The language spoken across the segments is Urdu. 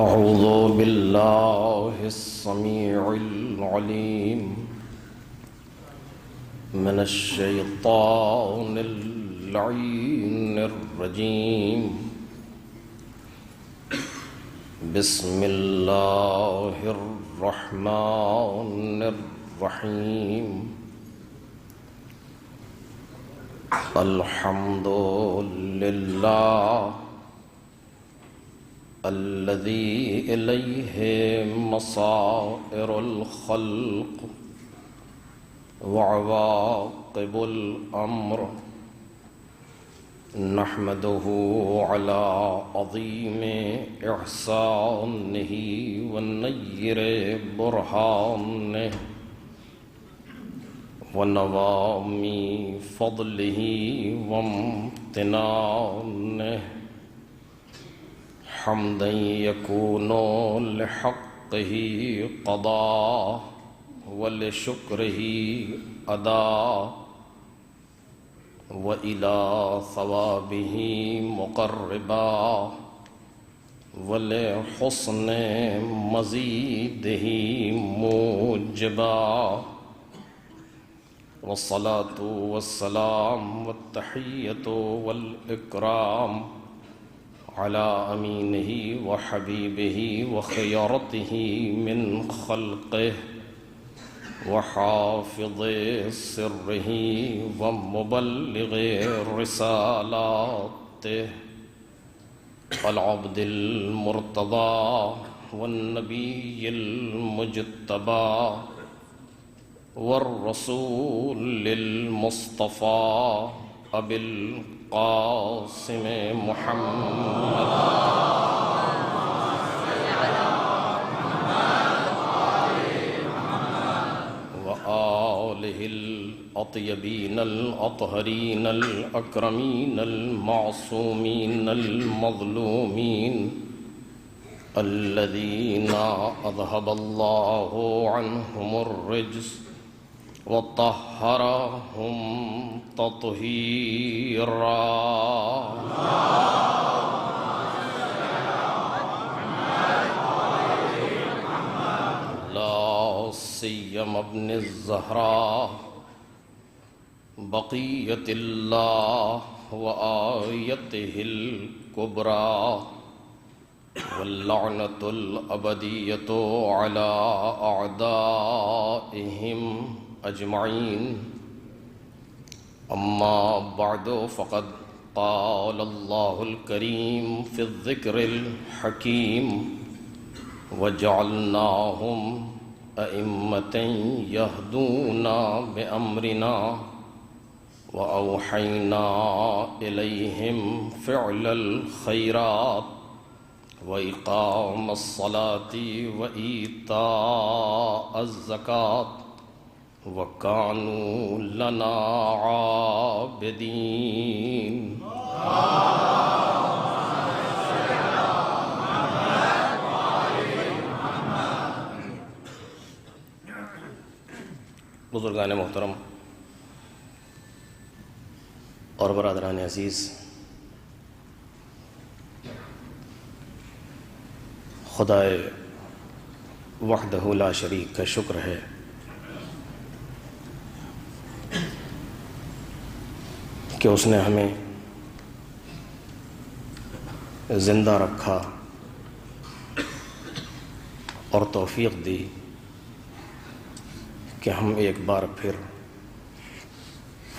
أعوذ بالله السميع العليم من الشيطان اللعين الرجيم. بسم الله الرحمن الرحيم. الحمد لله الذي إليه مصائر الخلق وعواقب الأمر. نحمده على عظيم إحسانه ونير برهانه ونوام فضله وامتنانه، حمدا يكون لحقه قضاء ولشكره أداء، وإلى ثوابه مقربا ولحسن مزيده موجبا. والصلاة والسلام والتحية والإكرام على أمينه وحبيبه وخيرته من خلقه وحافظ سره ومبلغ رسالاته، العبد المرتضى والنبي المجتبى والرسول المصطفى أبي القاسم محمد وآله الأطيبين الأطهرين الأكرمين المعصومين المظلومين، الذين أذهب الله عنهم الرجس وطهرهم تطهيرا. لا سيما ابن الزهراء بقية الله وآيته الكبرى، واللعنة الأبدية على أعدائهم أجمعين. أما بعد، فقد قال الله الكريم في الذكر الحكيم: وجعلناهم أئمة يهدون بأمرنا وأوحينا إليهم فعل الخيرات وإقام الصلاة وإيتاء الزكاة وكانوا لنا عابدين. بزرگان محترم اور برادران عزیز، خدائے وحدہ لا شریک کا شکر ہے کہ اس نے ہمیں زندہ رکھا اور توفیق دی کہ ہم ایک بار پھر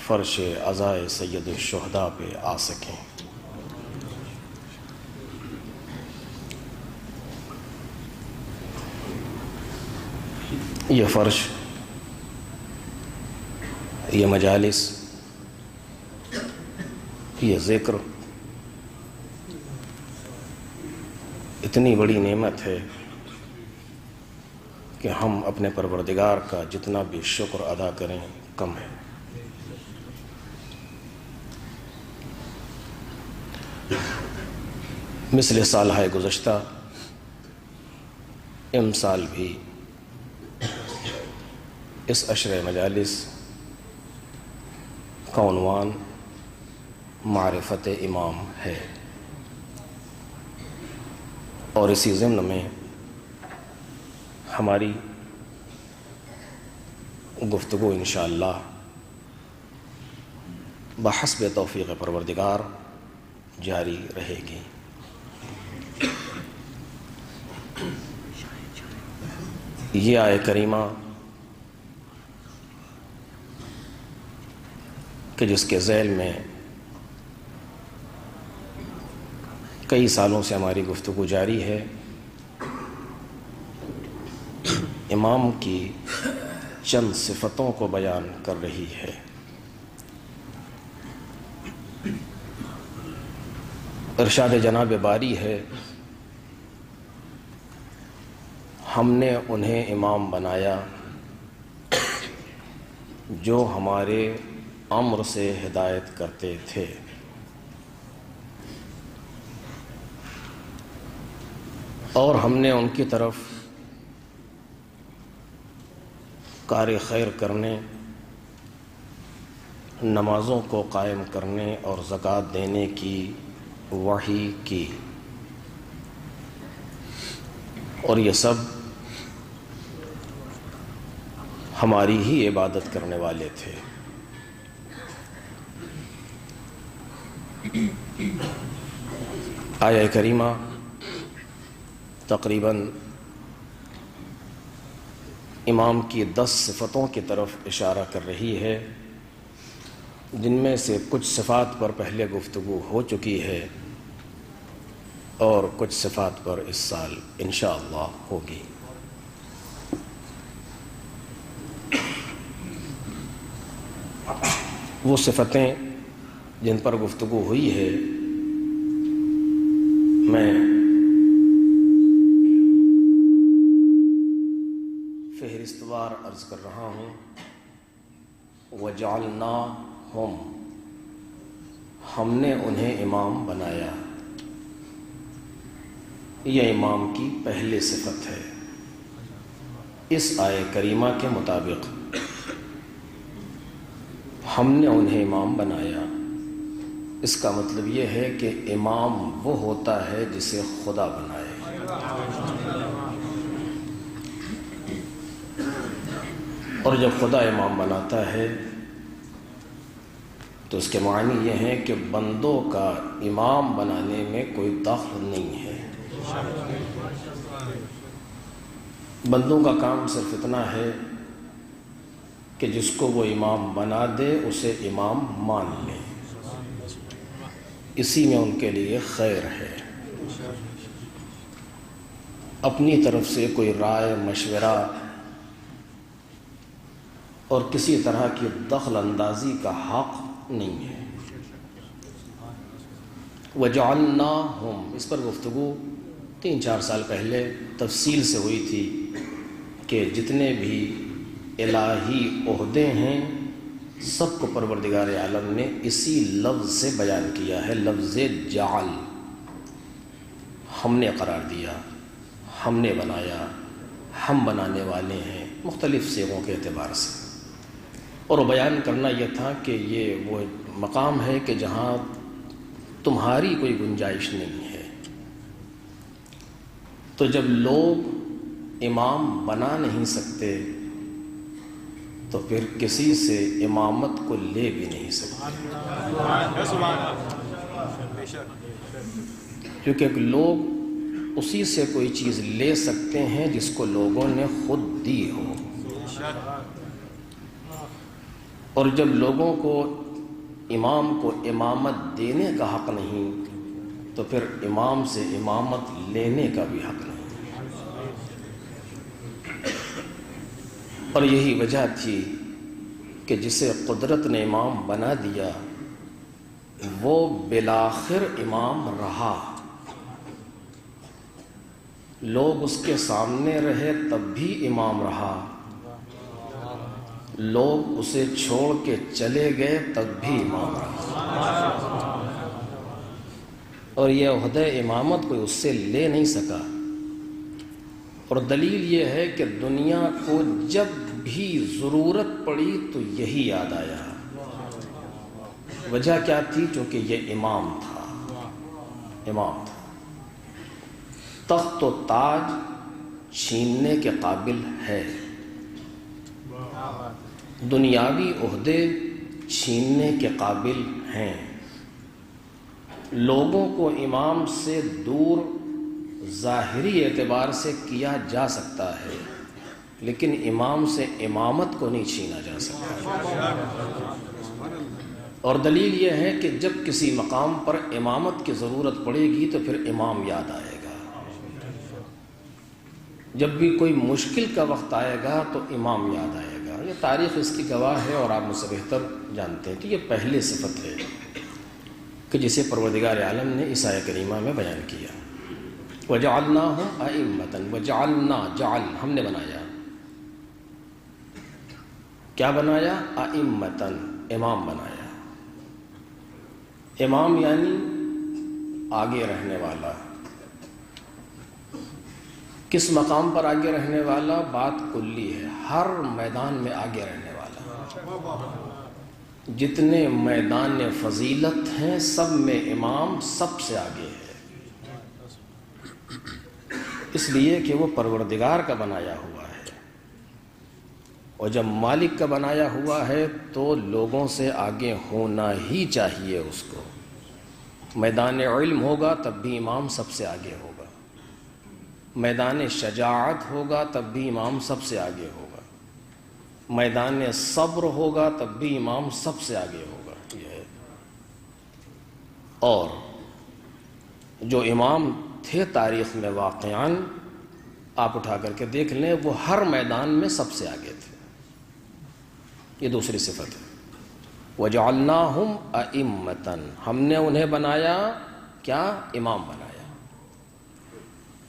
فرش عزائے سید الشہداء پہ آ سکیں۔ یہ فرش، یہ مجالس، یہ ذکر اتنی بڑی نعمت ہے کہ ہم اپنے پروردگار کا جتنا بھی شکر ادا کریں کم ہے۔ مثل سالہ گزشتہ امسال بھی اس عشر مجالس کا عنوان معرفت امام ہے۔ اور اسی ضمن میں ہماری گفتگو انشاءاللہ بحسب توفیق پروردگار جاری رہے گی۔ یہ آیہ کریمہ کہ جس کے ذیل میں کئی سالوں سے ہماری گفتگو جاری ہے، امام کی چند صفتوں کو بیان کر رہی ہے۔ ارشاد جناب باری ہے، ہم نے انہیں امام بنایا جو ہمارے امر سے ہدایت کرتے تھے۔ اور ہم نے ان کی طرف کار خیر کرنے، نمازوں کو قائم کرنے اور زکوٰۃ دینے کی وحی کی، اور یہ سب ہماری ہی عبادت کرنے والے تھے۔ آیہ کریمہ تقریباً امام کی 10 صفتوں کی طرف اشارہ کر رہی ہے، جن میں سے کچھ صفات پر پہلے گفتگو ہو چکی ہے اور کچھ صفات پر اس سال انشاءاللہ ہوگی۔ وہ صفتیں جن پر گفتگو ہوئی ہے میں فہرست وار عرض کر رہا ہوں۔ وَجَعَلْنَاهُمْ، ہم نے انہیں امام بنایا، یہ امام کی پہلی صفت ہے۔ اس آیہ کریمہ کے مطابق ہم نے انہیں امام بنایا، اس کا مطلب یہ ہے کہ امام وہ ہوتا ہے جسے خدا بنائے۔ اور جب خدا امام بناتا ہے تو اس کے معنی یہ ہے کہ بندوں کا امام بنانے میں کوئی دخل نہیں ہے۔ بندوں کا کام صرف اتنا ہے کہ جس کو وہ امام بنا دے اسے امام مان لے، اسی میں ان کے لیے خیر ہے۔ اپنی طرف سے کوئی رائے مشورہ اور کسی طرح کی دخل اندازی کا حق نہیں ہے۔ وَجَعَلْنَاهُمْ، اس پر گفتگو 3-4 سال پہلے تفصیل سے ہوئی تھی کہ جتنے بھی الہی عہدے ہیں سب کو پروردگار عالم نے اسی لفظ سے بیان کیا ہے، لفظ جعل۔ ہم نے قرار دیا، ہم نے بنایا، ہم بنانے والے ہیں، مختلف صیغوں کے اعتبار سے۔ اور بیان کرنا یہ تھا کہ یہ وہ مقام ہے کہ جہاں تمہاری کوئی گنجائش نہیں ہے۔ تو جب لوگ امام بنا نہیں سکتے تو پھر کسی سے امامت کو لے بھی نہیں سکتے، کیونکہ لوگ اسی سے کوئی چیز لے سکتے ہیں جس کو لوگوں نے خود دی ہو۔ اور جب لوگوں کو امام کو امامت دینے کا حق نہیں تو پھر امام سے امامت لینے کا بھی حق نہیں۔ اور یہی وجہ تھی کہ جسے قدرت نے امام بنا دیا وہ بالآخر امام رہا، لوگ اس کے سامنے رہے تب بھی امام رہا، لوگ اسے چھوڑ کے چلے گئے تب بھی امام رہا۔ اور یہ عہدہ امامت کوئی اس سے لے نہیں سکا۔ اور دلیل یہ ہے کہ دنیا کو جب بھی ضرورت پڑی تو یہی یاد آیا۔ وجہ کیا تھی؟ چونکہ یہ امام تھا، امام تھا۔ تخت و تاج چھیننے کے قابل ہے، دنیاوی عہدے چھیننے کے قابل ہیں، لوگوں کو امام سے دور ظاہری اعتبار سے کیا جا سکتا ہے، لیکن امام سے امامت کو نہیں چھینا جا سکتا۔ اور دلیل یہ ہے کہ جب کسی مقام پر امامت کی ضرورت پڑے گی تو پھر امام یاد آئے گا، جب بھی کوئی مشکل کا وقت آئے گا تو امام یاد آئے گا۔ یہ تاریخ اس کی گواہ ہے اور آپ مجھ سے بہتر جانتے ہیں کہ یہ پہلی صفت ہے کہ جسے پروردگار عالم نے اس آیہ کریمہ میں بیان کیا۔ وَجَعَلْنَاهُمْ أَئِمَّةً، وَجَعَلْنَا، جعل ہم نے بنایا، کیا بنایا؟ أَئِمَّةً، امام بنایا۔ امام یعنی آگے رہنے والا۔ کس مقام پر آگے رہنے والا؟ بات کلی ہے، ہر میدان میں آگے رہنے والا۔ جتنے میدان فضیلت ہیں سب میں امام سب سے آگے ہے، اس لیے کہ وہ پروردگار کا بنایا ہوا ہے، اور جب مالک کا بنایا ہوا ہے تو لوگوں سے آگے ہونا ہی چاہیے اس کو۔ میدان علم ہوگا تب بھی امام سب سے آگے ہوگا، میدان شجاعت ہوگا تب بھی امام سب سے آگے ہوگا، میدان صبر ہوگا تب بھی امام سب سے آگے ہوگا۔ یہ ہے۔ اور جو امام تھے تاریخ میں واقعاً آپ اٹھا کر کے دیکھ لیں، وہ ہر میدان میں سب سے آگے تھے۔ یہ دوسری صفت ہے، وَجَعَلْنَاهُمْ أَئِمَّةً، ہم نے انہیں بنایا کیا؟ امام بنایا۔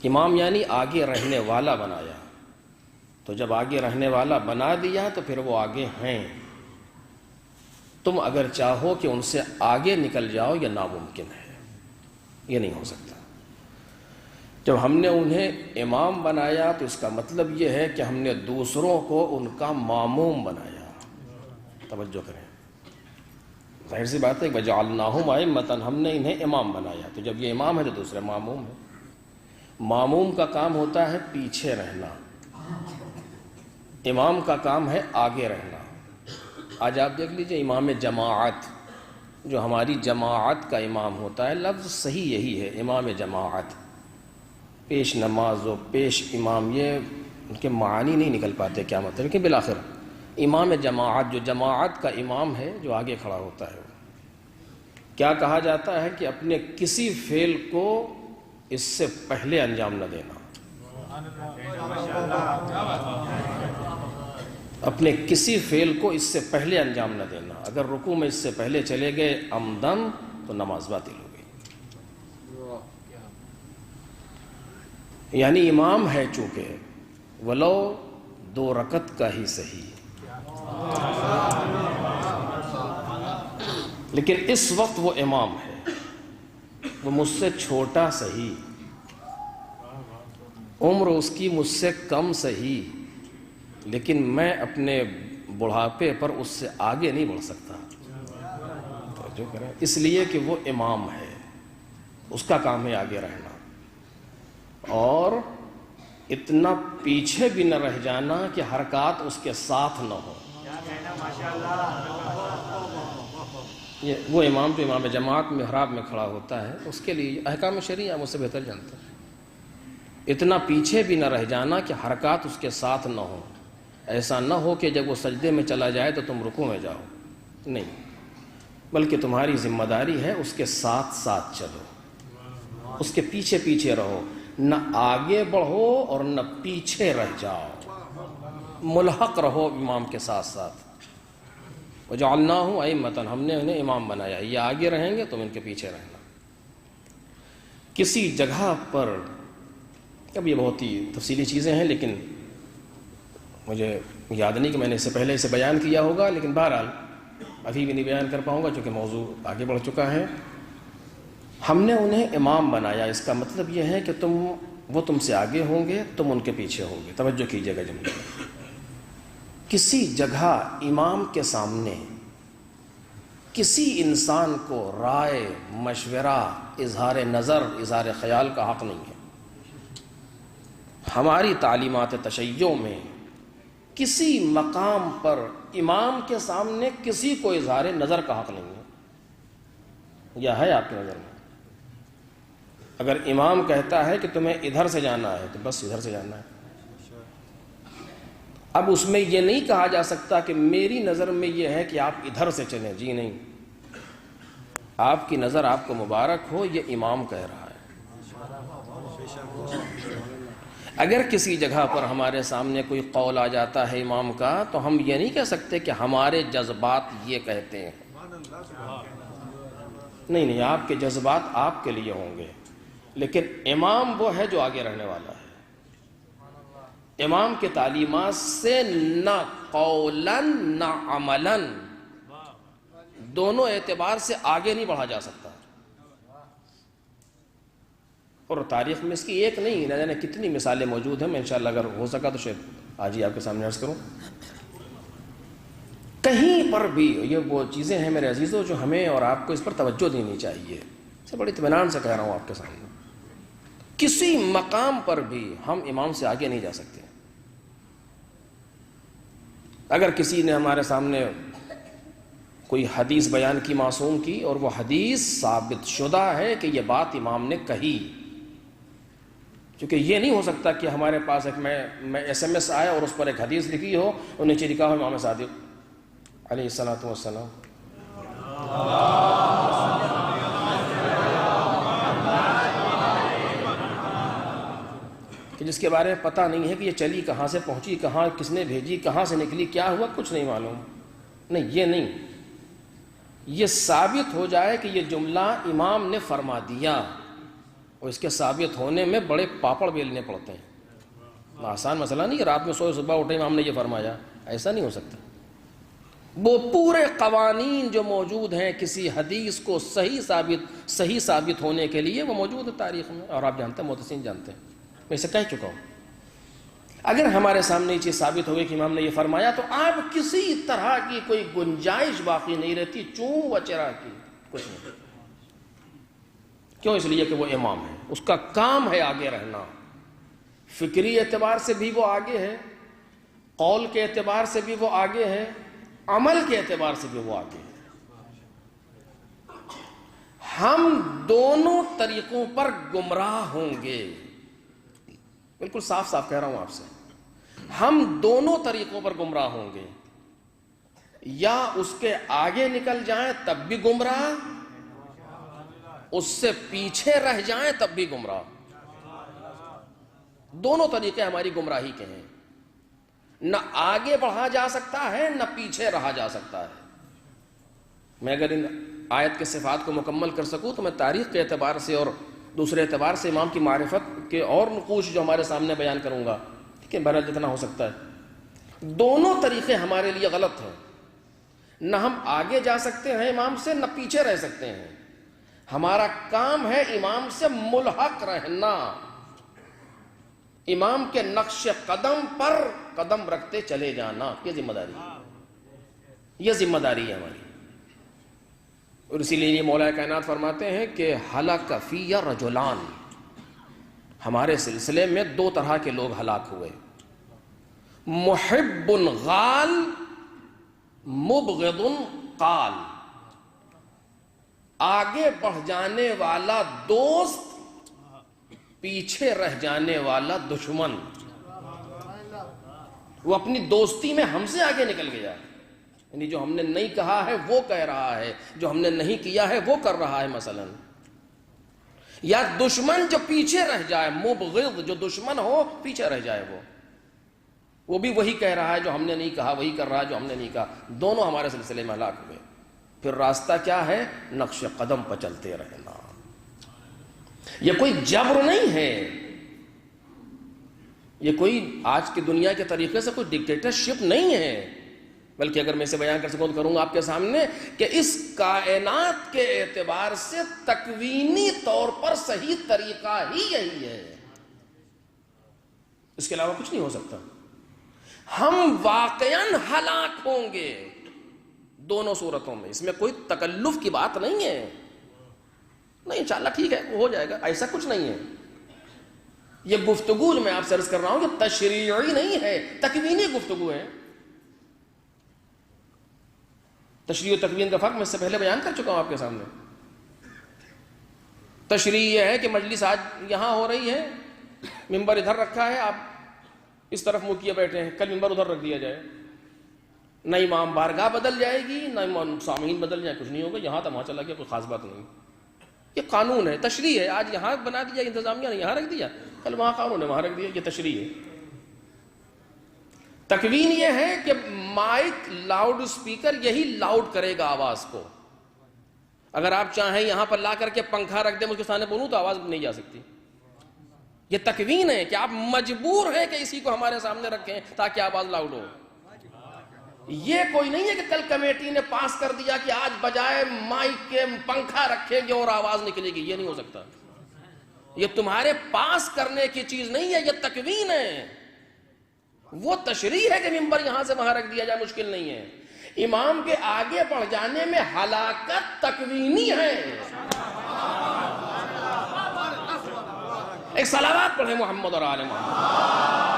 امام یعنی آگے رہنے والا بنایا، تو جب آگے رہنے والا بنا دیا تو پھر وہ آگے ہیں۔ تم اگر چاہو کہ ان سے آگے نکل جاؤ یہ ناممکن ہے، یہ نہیں ہو سکتا۔ جب ہم نے انہیں امام بنایا تو اس کا مطلب یہ ہے کہ ہم نے دوسروں کو ان کا ماموم بنایا۔ توجہ کریں، ظاہر سی بات ہے کہ وَجَعَلْنَاهُمْ أَئِمَّةً، ہم نے انہیں امام بنایا، تو جب یہ امام ہے تو دوسرے ماموم ہے۔ ماموم کا کام ہوتا ہے پیچھے رہنا، امام کا کام ہے آگے رہنا۔ آج آپ دیکھ لیجئے امام جماعت، جو ہماری جماعت کا امام ہوتا ہے، لفظ صحیح یہی ہے، امام جماعت۔ پیش نماز و پیش امام، یہ ان کے معانی نہیں نکل پاتے کیا مطلب، لیکن بالآخر امام جماعت، جو جماعت کا امام ہے، جو آگے کھڑا ہوتا ہے، کیا کہا جاتا ہے کہ اپنے کسی فعل کو اس سے پہلے انجام نہ دینا، اپنے کسی فعل کو اس سے پہلے انجام نہ دینا۔ اگر رکوع میں اس سے پہلے چلے گئے عمدن تو نماز باطل ہو گئی۔ یعنی امام ہے چونکہ ولو 2 رکعت کا ہی صحیح، لیکن اس وقت وہ امام ہے، وہ مجھ سے چھوٹا صحیح، عمر اس کی مجھ سے کم صحیح، لیکن میں اپنے بڑھاپے پر اس سے آگے نہیں بڑھ سکتا۔ جو کریں اس لیے کہ وہ امام ہے، اس کا کام ہے آگے رہنا، اور اتنا پیچھے بھی نہ رہ جانا کہ حرکات اس کے ساتھ نہ ہو۔ یہ وہ امام جو امام جماعت محراب میں کھڑا ہوتا ہے، اس کے لیے احکام شرعیہ مجھ سے بہتر جانتا ہے۔ اتنا پیچھے بھی نہ رہ جانا کہ حرکات اس کے ساتھ نہ ہو، ایسا نہ ہو کہ جب وہ سجدے میں چلا جائے تو تم رکوع میں جاؤ، نہیں، بلکہ تمہاری ذمہ داری ہے اس کے ساتھ ساتھ چلو، اس کے پیچھے پیچھے رہو، نہ آگے بڑھو اور نہ پیچھے رہ جاؤ، ملحق رہو امام کے ساتھ ساتھ۔ وَجَعَلْنَاهُمْ أَئِمَّةً، ہم نے انہیں امام بنایا، یہ آگے رہیں گے تم ان کے پیچھے رہنا۔ کسی جگہ پر، اب یہ بہت ہی تفصیلی چیزیں ہیں لیکن مجھے یاد نہیں کہ میں نے اس سے پہلے اسے بیان کیا ہوگا، لیکن بہرحال ابھی بھی نہیں بیان کر پاؤں گا چونکہ موضوع آگے بڑھ چکا ہے۔ ہم نے انہیں امام بنایا، اس کا مطلب یہ ہے کہ وہ تم سے آگے ہوں گے، تم ان کے پیچھے ہوں گے۔ توجہ کیجئے گا جملے، کسی جگہ امام کے سامنے کسی انسان کو رائے، مشورہ، اظہار نظر، اظہار خیال کا حق نہیں ہے۔ ہماری تعلیمات تشیع میں کسی مقام پر امام کے سامنے کسی کو اظہار نظر کا حق نہیں ہے، یا ہے آپ کی نظر میں؟ اگر امام کہتا ہے کہ تمہیں ادھر سے جانا ہے تو بس ادھر سے جانا ہے۔ اب اس میں یہ نہیں کہا جا سکتا کہ میری نظر میں یہ ہے کہ آپ ادھر سے چلیں، جی نہیں، آپ کی نظر آپ کو مبارک ہو، یہ امام کہہ رہا ہے۔ اگر کسی جگہ پر ہمارے سامنے کوئی قول آ جاتا ہے امام کا تو ہم یہ نہیں کہہ سکتے کہ ہمارے جذبات یہ کہتے ہیں، نہیں، آپ کے جذبات آپ کے لیے ہوں گے، لیکن امام وہ ہے جو آگے رہنے والا ہے۔ امام کے تعلیمات سے نہ قولاً نہ عملاً، دونوں اعتبار سے آگے نہیں بڑھا جا سکتا۔ اور تاریخ میں اس کی ایک نہیں، نہ جانے کتنی مثالیں موجود ہیں۔ میں انشاءاللہ اگر ہو سکا تو شاید آج ہی آپ کے سامنے عرض کروں۔ کہیں پر بھی یہ وہ چیزیں ہیں میرے عزیزوں جو ہمیں اور آپ کو اس پر توجہ دینی چاہیے، سے بڑی اطمینان سے کہہ رہا ہوں آپ کے سامنے، کسی مقام پر بھی ہم امام سے آگے نہیں جا سکتے۔ اگر کسی نے ہمارے سامنے کوئی حدیث بیان کی معصوم کی اور وہ حدیث ثابت شدہ ہے کہ یہ بات امام نے کہی، کیونکہ یہ نہیں ہو سکتا کہ ہمارے پاس ایک میں SMS آیا اور اس پر ایک حدیث لکھی ہو اور نیچے لکھا ہو امام صادق علیہ الصلوۃ والسلام، کہ جس کے بارے میں پتہ نہیں ہے کہ یہ چلی کہاں سے، پہنچی کہاں، کس نے بھیجی، کہاں سے نکلی، کیا ہوا، کچھ نہیں معلوم۔ نہیں، یہ نہیں، یہ ثابت ہو جائے کہ یہ جملہ امام نے فرما دیا، اور اس کے ثابت ہونے میں بڑے پاپڑ بیلنے پڑتے ہیں۔ آسان مسئلہ نہیں کہ رات میں سوئے صبح اٹھے امام نے یہ فرمایا، ایسا نہیں ہو سکتا۔ وہ پورے قوانین جو موجود ہیں کسی حدیث کو صحیح ثابت ہونے کے لیے، وہ موجود ہے تاریخ میں، اور آپ جانتے ہیں، محدثین جانتے ہیں، میں اسے کہہ چکا ہوں۔ اگر ہمارے سامنے یہ چیز ثابت ہو گئی کہ امام نے یہ فرمایا تو آپ کسی طرح کی کوئی گنجائش باقی نہیں رہتی چوں و چرا کی، کچھ نہیں۔ کیوں؟ اس لیے کہ وہ امام ہے، اس کا کام ہے آگے رہنا۔ فکری اعتبار سے بھی وہ آگے ہے، قول کے اعتبار سے بھی وہ آگے ہے، عمل کے اعتبار سے بھی وہ آگے ہے۔ ہم دونوں طریقوں پر گمراہ ہوں گے، بالکل صاف صاف کہہ رہا ہوں آپ سے، ہم دونوں طریقوں پر گمراہ ہوں گے، یا اس کے آگے نکل جائیں تب بھی گمراہ، اس سے پیچھے رہ جائیں تب بھی گمراہ۔ دونوں طریقے ہماری گمراہی کے ہیں، نہ آگے بڑھا جا سکتا ہے نہ پیچھے رہا جا سکتا ہے۔ میں اگر ان آیت کے صفات کو مکمل کر سکوں تو میں تاریخ کے اعتبار سے اور دوسرے اعتبار سے امام کی معرفت کے اور نقوش جو ہمارے سامنے بیان کروں گا، ٹھیک ہے، بہرحال جتنا ہو سکتا ہے۔ دونوں طریقے ہمارے لیے غلط ہیں، نہ ہم آگے جا سکتے ہیں امام سے نہ پیچھے رہ سکتے ہیں۔ ہمارا کام ہے امام سے ملحق رہنا، امام کے نقش قدم پر قدم رکھتے چلے جانا، یہ ذمہ داری ہے، یہ ذمہ داری ہے ہماری۔ اور اسی لیے مولا کائنات فرماتے ہیں کہ ہلاک فی رجلان، ہمارے سلسلے میں دو طرح کے لوگ ہلاک ہوئے، محب غال مبغض قال، آگے بڑھ جانے والا دوست، پیچھے رہ جانے والا دشمن۔ وہ اپنی دوستی میں ہم سے آگے نکل گیا، یعنی جو ہم نے نہیں کہا ہے وہ کہہ رہا ہے، جو ہم نے نہیں کیا ہے وہ کر رہا ہے مثلا۔ یا دشمن جو پیچھے رہ جائے، مبغض جو دشمن ہو پیچھے رہ جائے، وہ بھی وہی کہہ رہا ہے جو ہم نے نہیں کہا، وہی کر رہا ہے جو ہم نے نہیں کہا، دونوں ہمارے سلسلے میں ہلاک ہوئے۔ پھر راستہ کیا ہے؟ نقش قدم پر چلتے رہنا۔ یہ کوئی جبر نہیں ہے، یہ کوئی آج کی دنیا کے طریقے سے کوئی ڈکٹیٹرشپ نہیں ہے، بلکہ اگر میں اسے بیان کر سکوں تو کروں گا آپ کے سامنے کہ اس کائنات کے اعتبار سے تکوینی طور پر صحیح طریقہ ہی یہی ہے، اس کے علاوہ کچھ نہیں ہو سکتا۔ ہم واقعاً ہلاک ہوں گے دونوں صورتوں میں، اس میں کوئی تکلف کی بات نہیں ہے، نہیں انشاءاللہ ٹھیک ہے وہ ہو جائے گا، ایسا کچھ نہیں ہے۔ یہ گفتگو میں آپ سے عرض کر رہا ہوں کہ تشریعی نہیں ہے، تکوینی گفتگو ہے. تشریع و تکوین کا فرق میں اس سے پہلے بیان کر چکا ہوں آپ کے سامنے. تشریع یہ ہے کہ مجلس آج یہاں ہو رہی ہے، ممبر ادھر رکھا ہے، آپ اس طرف منہ کیے بیٹھے ہیں، کل ممبر ادھر رکھ دیا جائے، نہ امام بارگاہ بدل جائے گی، نہ امام سامعین بدل جائے، کچھ نہیں ہوگا، یہاں تھا وہاں چلا گیا، کوئی خاص بات نہیں. یہ قانون ہے، تشریع ہے. آج یہاں بنا دیا انتظامیہ نے، یہاں رکھ دیا، کل وہاں قانون ہے وہاں رکھ دیا، یہ تشریع ہے. تکوین یہ ہے کہ مائک لاؤڈ اسپیکر یہی لاؤڈ کرے گا آواز کو. اگر آپ چاہیں یہاں پر لا کر کے پنکھا رکھ دیں، مجھ کے سامنے بولوں تو آواز نہیں جا سکتی. یہ تکوین ہے کہ آپ مجبور ہیں کہ اسی کو ہمارے سامنے رکھیں تاکہ آواز لاؤڈ ہو. یہ کوئی نہیں ہے کہ کل کمیٹی نے پاس کر دیا کہ آج بجائے مائک کے پنکھا رکھیں گے اور آواز نکلے گی. یہ نہیں ہو سکتا. یہ تمہارے پاس کرنے کی چیز نہیں ہے، یہ تکوین ہے. وہ تشریع ہے کہ ممبر یہاں سے وہاں رکھ دیا جائے، مشکل نہیں ہے. امام کے آگے بڑھ جانے میں ہلاکت تکوینی ہے. ایک صلوات پڑھیں محمد اور آل محمد.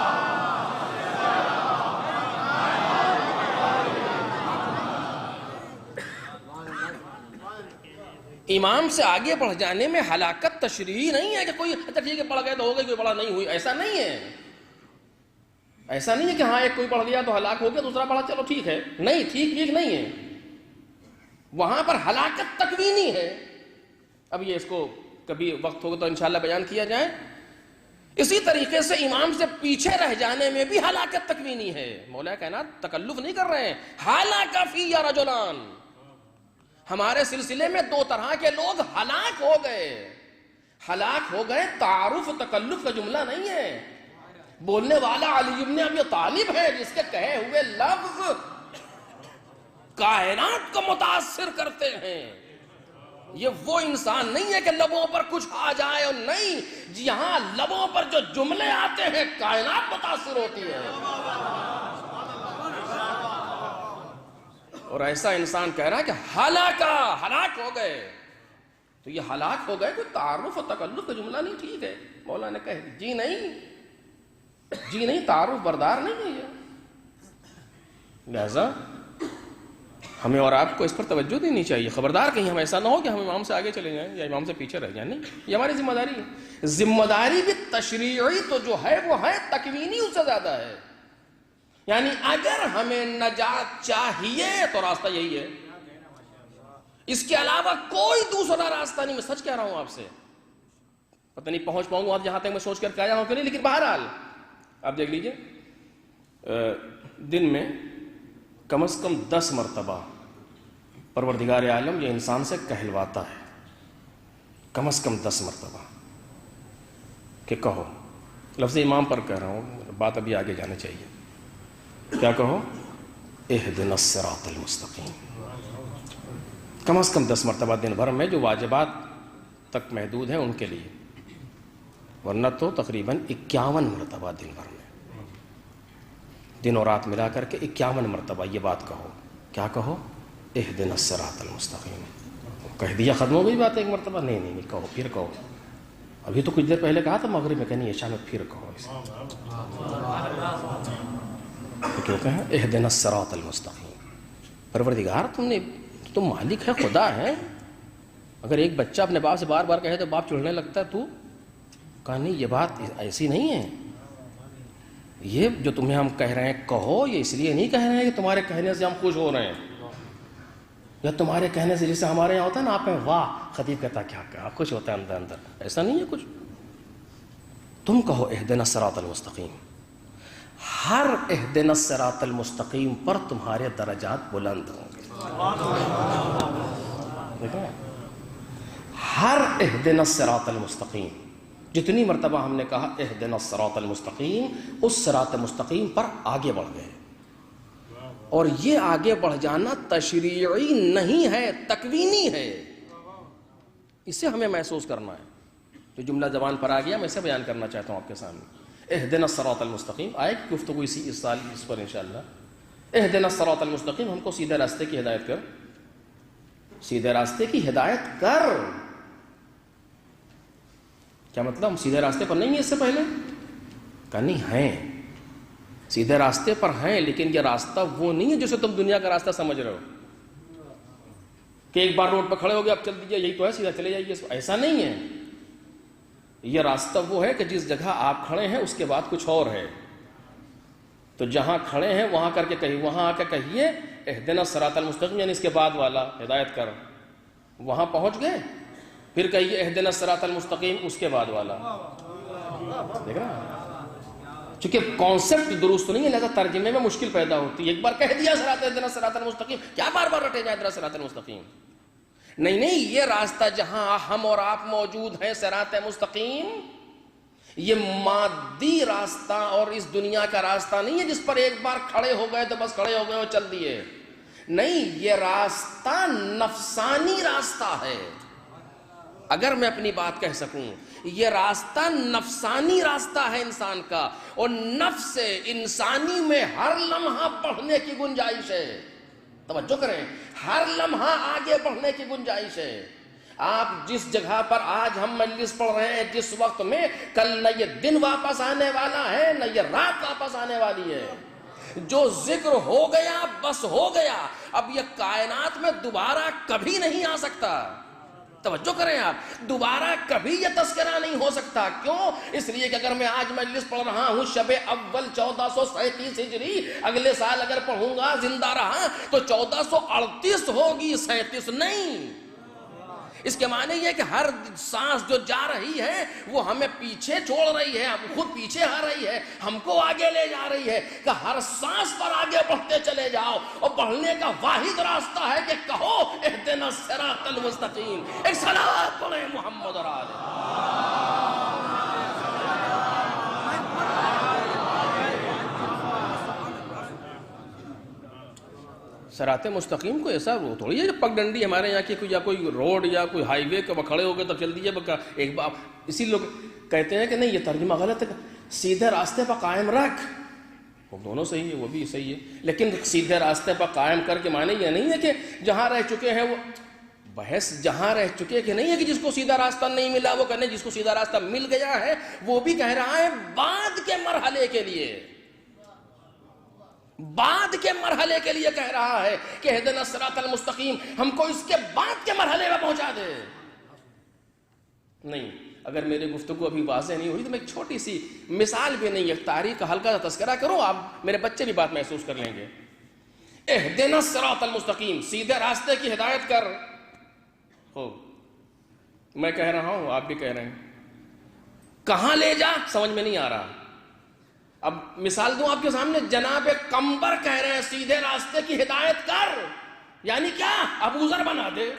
امام سے آگے بڑھ جانے میں ہلاکت تشریعی نہیں ہے کہ کوئی اچھا ٹھیک ہے پڑھ گئے تو ہو گئی، کوئی بڑا نہیں ہوئی. ایسا نہیں ہے. ایسا نہیں ہے کہ ہاں ایک کوئی پڑھ گیا تو ہلاک ہو گیا، دوسرا پڑھا چلو ٹھیک ہے. نہیں، ٹھیک نہیں ہے. وہاں پر ہلاکت تکوینی ہے. اب یہ اس کو کبھی وقت ہوگا تو انشاءاللہ بیان کیا جائے. اسی طریقے سے امام سے پیچھے رہ جانے میں بھی ہلاکت تکوینی ہے. مولا کائنات تکلف نہیں کر رہے ہیں. ہلاک فی رجلان، ہمارے سلسلے میں دو طرح کے لوگ ہلاک ہو گئے. ہلاک ہو گئے تعارف تکلف کا جملہ نہیں ہے. بولنے والا علی بن ابی طالب ہے، جس کے کہے ہوئے لفظ کائنات کو متاثر کرتے ہیں. یہ وہ انسان نہیں ہے کہ لبوں پر کچھ آ جائے، اور نہیں، یہاں لبوں پر جو جملے آتے ہیں کائنات متاثر ہوتی ہے. اور ایسا انسان کہہ رہا ہے کہ ہلاک ہو گئے. تو یہ ہلاک ہو گئے کوئی تعارف و تکلف کا جملہ نہیں. ٹھیک ہے مولا نے کہہ دی، جی نہیں، تعارف بردار نہیں ہے یہ. لہذا ہمیں اور آپ کو اس پر توجہ دینی چاہیے. خبردار کہیں ہم ایسا نہ ہو کہ ہم امام سے آگے چلے جائیں یا امام سے پیچھے رہ جائیں. نہیں، یہ ہماری ذمہ داری ہے. ذمہ داری بھی تشریعی تو جو ہے وہ ہے، تکوینی اس سے زیادہ ہے. یعنی اگر ہمیں نجات چاہیے تو راستہ یہی ہے، اس کے علاوہ کوئی دوسرا راستہ نہیں. میں سچ کہہ رہا ہوں آپ سے. پتہ نہیں پہنچ پاؤں گا جہاں تک میں سوچ کر کے آیا ہوں کہ نہیں، لیکن بہرحال آپ دیکھ لیجئے، دن میں کم از کم 10 مرتبہ پروردگار عالم یہ انسان سے کہلواتا ہے. کم از کم 10 مرتبہ کہ کہو. لفظ امام پر کہہ رہا ہوں، بات ابھی آگے جانے چاہیے. کیا کہو؟ اہدنا الصراط المستقیم. کم از کم 10 مرتبہ دن بھر میں، جو واجبات تک محدود ہیں ان کے لیے، ورنہ تو تقریباً 51 مرتبہ دن بھر میں، دن اور رات ملا کر کے 51 مرتبہ یہ بات کہو. کیا کہو؟ اہدنا الصراط المستقیم. کہہ دیا ختم ہو گئی بات ایک مرتبہ؟ نہیں، کہو، پھر کہو. ابھی تو کچھ دیر پہلے کہا تھا مغرب میں، کہنی عشاء میں پھر کہو. کیوں کہا اہدنا الصراط المستقیم؟ پروردگار تم مالک ہے، خدا ہے. اگر ایک بچہ اپنے باپ سے بار بار کہے تو باپ چڑھنے لگتا ہے. تو کہا نہیں، یہ بات ایسی نہیں ہے. یہ جو تمہیں ہم کہہ رہے ہیں کہو، یہ اس لیے نہیں کہہ رہے ہیں کہ تمہارے کہنے سے ہم خوش ہو رہے ہیں، یا تمہارے کہنے سے جیسے ہمارے یہاں ہوتا ہے نا، آپ میں واہ، خطیب کہتا کیا کہا، خوش ہوتا ہے اندر. ایسا نہیں ہے کچھ. تم کہو اہدنا الصراط المستقیم. ہر اہدنا الصراط المستقیم پر تمہارے درجات بلند ہوں گے. ہر اہدنا الصراط المستقیم، جتنی مرتبہ ہم نے کہا اہدنا الصراط المستقیم، اس صراط مستقیم پر آگے بڑھ گئے. اور یہ آگے بڑھ جانا تشریعی نہیں ہے، تکوینی ہے. اسے ہمیں محسوس کرنا ہے. جو جملہ زبان پر آ گیا میں اسے بیان کرنا چاہتا ہوں آپ کے سامنے. اہدنا الصراط المستقیم آئے کہ گفتگو اس سال اس پر انشاءاللہ. اہدنا الصراط المستقیم، ہم کو سیدھے راستے کی ہدایت کر، سیدھے راستے کی ہدایت کر. کیا مطلب ہم سیدھے راستے پر نہیں ہیں اس سے پہلے؟ کہا نہیں ہیں، سیدھے راستے پر ہیں، لیکن یہ راستہ وہ نہیں ہے جسے تم دنیا کا راستہ سمجھ رہے ہو کہ ایک بار روڈ پہ کھڑے ہو گئے اب چل دیجیے یہی تو ہے سیدھا چلے جائیے، ایسا نہیں ہے۔ یہ راستہ وہ ہے کہ جس جگہ آپ کھڑے ہیں اس کے بعد کچھ اور ہے، تو جہاں کھڑے ہیں وہاں کر کے کہیے، وہاں آ کے کہیے اہدنا الصراط المستقیم، یعنی اس کے بعد والا ہدایت کر، وہاں پہنچ گئے پھر کہیے اہدنا الصراط المستقیم اس کے بعد والا۔ دیکھ رہا چونکہ کانسیپٹ درست نہیں ہے لہذا ترجمے میں مشکل پیدا ہوتی ہے۔ ایک بار کہہ دیا اہدنا الصراط المستقیم، کیا بار بار رٹے جائے اہدنا الصراط المستقیم؟ نہیں، یہ راستہ جہاں ہم اور آپ موجود ہیں صراط مستقیم، یہ مادی راستہ اور اس دنیا کا راستہ نہیں ہے جس پر ایک بار کھڑے ہو گئے تو بس کھڑے ہو گئے اور چل دیے، نہیں، یہ راستہ نفسانی راستہ ہے۔ اگر میں اپنی بات کہہ سکوں، یہ راستہ نفسانی راستہ ہے انسان کا، اور نفس انسانی میں ہر لمحہ بڑھنے کی گنجائش ہے۔ توجہ کریں، ہر لمحہ آگے بڑھنے کی گنجائش ہے۔ آپ جس جگہ پر آج ہم مجلس پڑھ رہے ہیں، جس وقت میں، کل نہ یہ دن واپس آنے والا ہے نہ یہ رات واپس آنے والی ہے۔ جو ذکر ہو گیا بس ہو گیا، اب یہ کائنات میں دوبارہ کبھی نہیں آ سکتا۔ توجہ کریں آپ، دوبارہ کبھی یہ تذکرہ نہیں ہو سکتا۔ کیوں؟ اس لیے کہ اگر میں آج مجلس پڑھ رہا ہوں شب اول 1437 ہجری، اگلے سال اگر پڑھوں گا زندہ رہا تو 1438 ہوگی، 37 نہیں۔ اس کے معنی یہ کہ ہر سانس جو جا رہی ہے وہ ہمیں پیچھے چھوڑ رہی ہے، ہم خود پیچھے آ رہی ہے، ہم کو آگے لے جا رہی ہے، کہ ہر سانس پر آگے بڑھتے چلے جاؤ، اور بڑھنے کا واحد راستہ ہے کہ کہو اہدنا الصراط المستقیم۔ ایک صلوات پڑھیں محمد اور آلہ۔ صراط مستقیم کو ایسا وہ تھوڑی ہے کہ پگ ڈنڈی ہمارے یہاں کی یا کوئی روڈ یا کوئی ہائی وے کے کھڑے ہو گئے تو چل دیجیے ایک بار۔ اسی لوگ کہتے ہیں کہ نہیں یہ ترجمہ غلط ہے، سیدھے راستے پر قائم رکھ، وہ دونوں صحیح ہے، وہ بھی صحیح ہے، لیکن سیدھے راستے پر قائم کر کے معنی یہ نہیں ہے کہ جہاں رہ چکے ہیں وہ بحث جہاں رہ چکے کہ نہیں ہے کہ جس کو سیدھا راستہ نہیں ملا وہ کہنے جس کو سیدھا راستہ مل گیا ہے وہ بھی کہہ رہا ہے بعد کے مرحلے کے لیے، بعد کے مرحلے کے لیے کہہ رہا ہے کہ اہدنا الصراط المستقیم، ہم کو اس کے بعد کے مرحلے میں پہنچا دے۔ نہیں، اگر میری گفتگو ابھی واضح نہیں ہوئی تو میں ایک چھوٹی سی مثال بھی نہیں، ایک تاریخ کا ہلکا سا تذکرہ کروں، آپ میرے بچے بھی بات محسوس کر لیں گے۔ اہدنا الصراط المستقیم، سیدھے راستے کی ہدایت کر، ہو میں کہہ رہا ہوں آپ بھی کہہ رہے ہیں، کہاں لے جا سمجھ میں نہیں آ رہا۔ اب مثال دوں آپ کے سامنے، جناب قمبر کہہ رہے ہیں سیدھے راستے کی ہدایت کر، یعنی کیا؟ ابو ذر بنا دے۔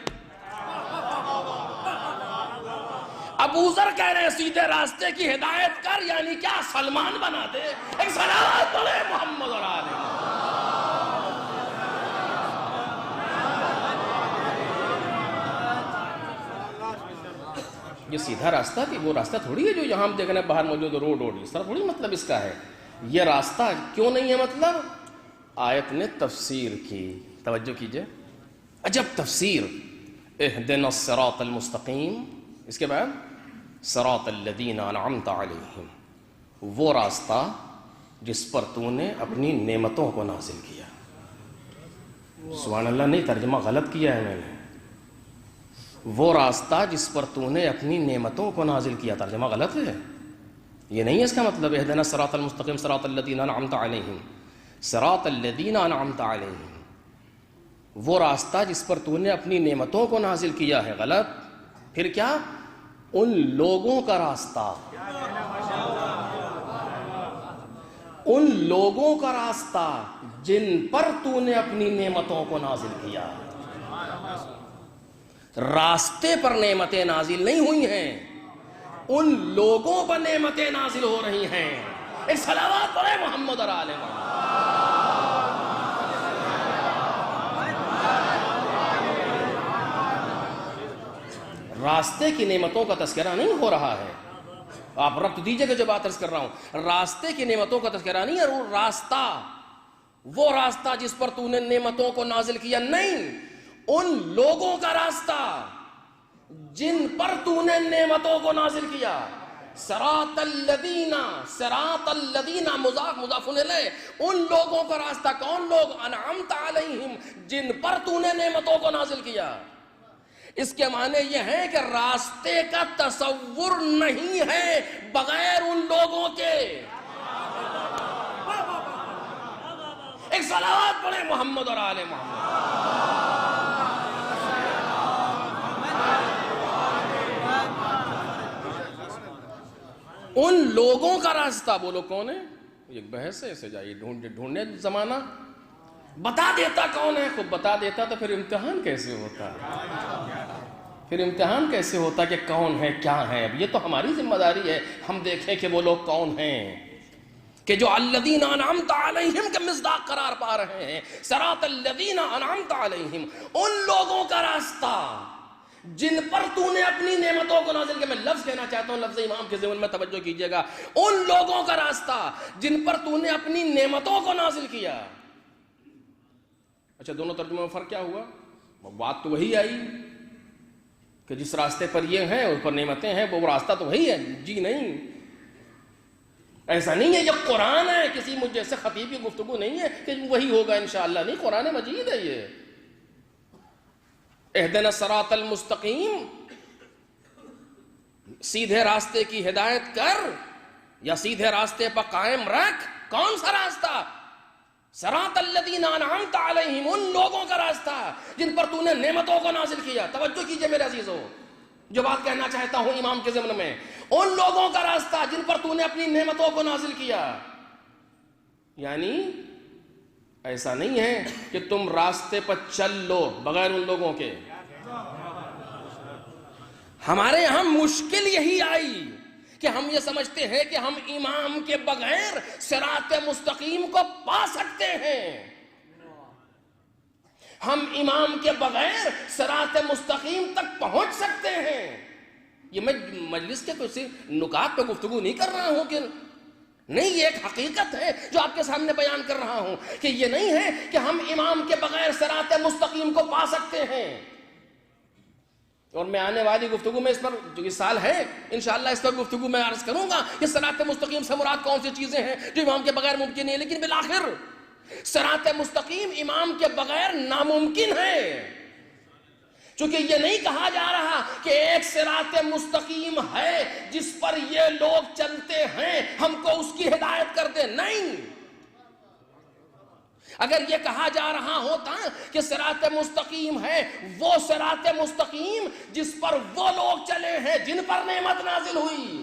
ابو ذر کہہ رہے ہیں سیدھے راستے کی ہدایت کر، یعنی کیا؟ سلمان بنا دے۔ ایک صلوات پڑھے محمد اور آلہ۔ یہ سیدھا راستہ کہ وہ راستہ تھوڑی ہے جو یہاں ہم دیکھ رہے ہیں باہر موجود روڈ اس طرح تھوڑی مطلب اس کا ہے۔ یہ راستہ کیوں نہیں ہے مطلب؟ آیت نے تفسیر کی، توجہ کیجئے، عجب تفسیر، اہدنا الصراط المستقیم، اس کے بعد صراط الذین انعمت علیہم، وہ راستہ جس پر تو نے اپنی نعمتوں کو نازل کیا۔ سبحان اللہ، نہیں ترجمہ غلط کیا ہے میں نے، وہ راستہ جس پر تو نے اپنی نعمتوں کو نازل کیا، ترجمہ غلط ہے، یہ نہیں ہے اس کا مطلب اہدنا الصراط المستقیم صراط الذین انعمت علیہم، صراط الذین انعمت علیہم، وہ راستہ جس پر تو نے اپنی نعمتوں کو نازل کیا ہے، غلط۔ پھر کیا؟ ان لوگوں کا راستہ، ان لوگوں کا راستہ جن پر تو نے اپنی نعمتوں کو نازل کیا۔ راستے پر نعمتیں نازل نہیں ہوئی ہیں، ان لوگوں پر نعمتیں نازل ہو رہی ہیں۔ ایک صلوات پڑھے محمد اور آلہ محمد۔ راستے کی نعمتوں کا تذکرہ نہیں ہو رہا ہے، آپ ربط دیجئے کہ جو بات عرض کر رہا ہوں، راستے کی نعمتوں کا تذکرہ نہیں ہے، وہ راستہ جس پر تو نے نعمتوں کو نازل کیا نہیں، ان لوگوں کا راستہ جن پر تو نے نعمتوں کو نازل کیا۔ صراط الذین مضاف الیہ، ان لوگوں کا راستہ، کون لوگ؟ انعمت علیہم، جن پر تو نے نعمتوں کو نازل کیا۔ اس کے معنی یہ ہے کہ راستے کا تصور نہیں ہے بغیر ان لوگوں کے۔ ایک صلوات پڑھیں محمد اور آل محمد۔ ان لوگوں کا راستہ، بولو کون ہے؟ ایک بحث ہے، اسے جائیے ڈھونڈنے زمانہ بتا دیتا کون ہے۔ خود بتا دیتا تو پھر امتحان کیسے ہوتا؟ پھر امتحان کیسے ہوتا کہ کون ہے کیا ہے؟ اب یہ تو ہماری ذمہ داری ہے، ہم دیکھیں کہ وہ لوگ کون ہیں کہ جو الذین انعمت علیہم کے مصداق قرار پا رہے ہیں۔ صراط الذین انعمت علیہم، ان لوگوں کا راستہ جن پر تو نے اپنی نعمتوں کو نازل کیا۔ میں لفظ کہنا چاہتا ہوں، لفظ امام کے ذہن میں توجہ کیجئے گا۔ ان لوگوں کا راستہ جن پر تو نے اپنی نعمتوں کو نازل کیا۔ اچھا، دونوں ترجموں میں فرق کیا ہوا؟ بات تو وہی آئی کہ جس راستے پر یہ ہیں، اس پر نعمتیں ہیں، وہ راستہ تو وہی ہے۔ جی نہیں، ایسا نہیں ہے یہ قرآن ہے، کسی مجھ جیسے خطیب کی گفتگو نہیں ہے کہ وہی ہوگا انشاءاللہ، نہیں، قرآن مجید ہے یہ۔ اہدنا الصراط المستقیم، سیدھے راستے کی ہدایت کر یا سیدھے راستے پر قائم رکھ۔ کون سا راستہ؟ صراط الذین انعمت علیہم، ان لوگوں کا راستہ جن پر تو نے نعمتوں کو نازل کیا۔ توجہ کیجئے میرے عزیزو، جو بات کہنا چاہتا ہوں امام کے ضمن میں، ان لوگوں کا راستہ جن پر تو نے اپنی نعمتوں کو نازل کیا۔ یعنی ایسا نہیں ہے کہ تم راستے پر چل لو بغیر ان لوگوں کے۔ ہمارے یہاں مشکل یہی آئی کہ ہم یہ سمجھتے ہیں کہ ہم امام کے بغیر صراط مستقیم کو پا سکتے ہیں، ہم امام کے بغیر صراط مستقیم تک پہنچ سکتے ہیں۔ یہ میں مجلس کے کسی نکات پہ گفتگو نہیں کر رہا ہوں کہ نہیں، یہ ایک حقیقت ہے جو آپ کے سامنے بیان کر رہا ہوں کہ یہ نہیں ہے کہ ہم امام کے بغیر صراط مستقیم کو پا سکتے ہیں۔ اور میں آنے والی گفتگو میں اس پر جو اس سال ہے انشاءاللہ اس پر گفتگو میں عرض کروں گا کہ صراط مستقیم سے مراد کون سی چیزیں ہیں جو امام کے بغیر ممکن نہیں ہے، لیکن بالآخر صراط مستقیم امام کے بغیر ناممکن ہے، چونکہ یہ نہیں کہا جا رہا کہ ایک صراط مستقیم ہے جس پر یہ لوگ چلتے ہیں، ہم کو اس کی ہدایت کر دیں، نہیں۔ اگر یہ کہا جا رہا ہوتا کہ صراط مستقیم ہے وہ صراط مستقیم جس پر وہ لوگ چلے ہیں جن پر نعمت نازل ہوئی،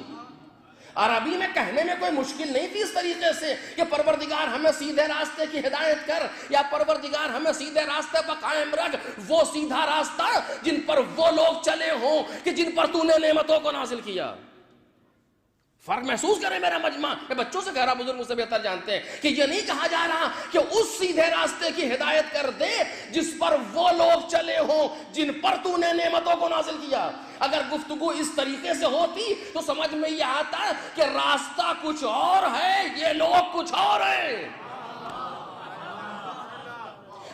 عربی میں کہنے میں کوئی مشکل نہیں تھی اس طریقے سے کہ پروردگار ہمیں سیدھے راستے کی ہدایت کر، یا پروردگار ہمیں سیدھے راستے پر قائم رکھ، وہ سیدھا راستہ جن پر وہ لوگ چلے ہوں کہ جن پر تو نے نعمتوں کو نازل کیا۔ فرق محسوس کریں میرا مجمع، میں بچوں سے کہہ رہا، بزرگ مجھ سے بہتر جانتے ہیں کہ یہ نہیں کہا جا رہا کہ اس سیدھے راستے کی ہدایت کر دے جس پر وہ لوگ چلے ہوں جن پر تو نے نعمتوں کو نازل کیا۔ اگر گفتگو اس طریقے سے ہوتی تو سمجھ میں یہ آتا کہ راستہ کچھ اور ہے، یہ لوگ کچھ اور ہیں۔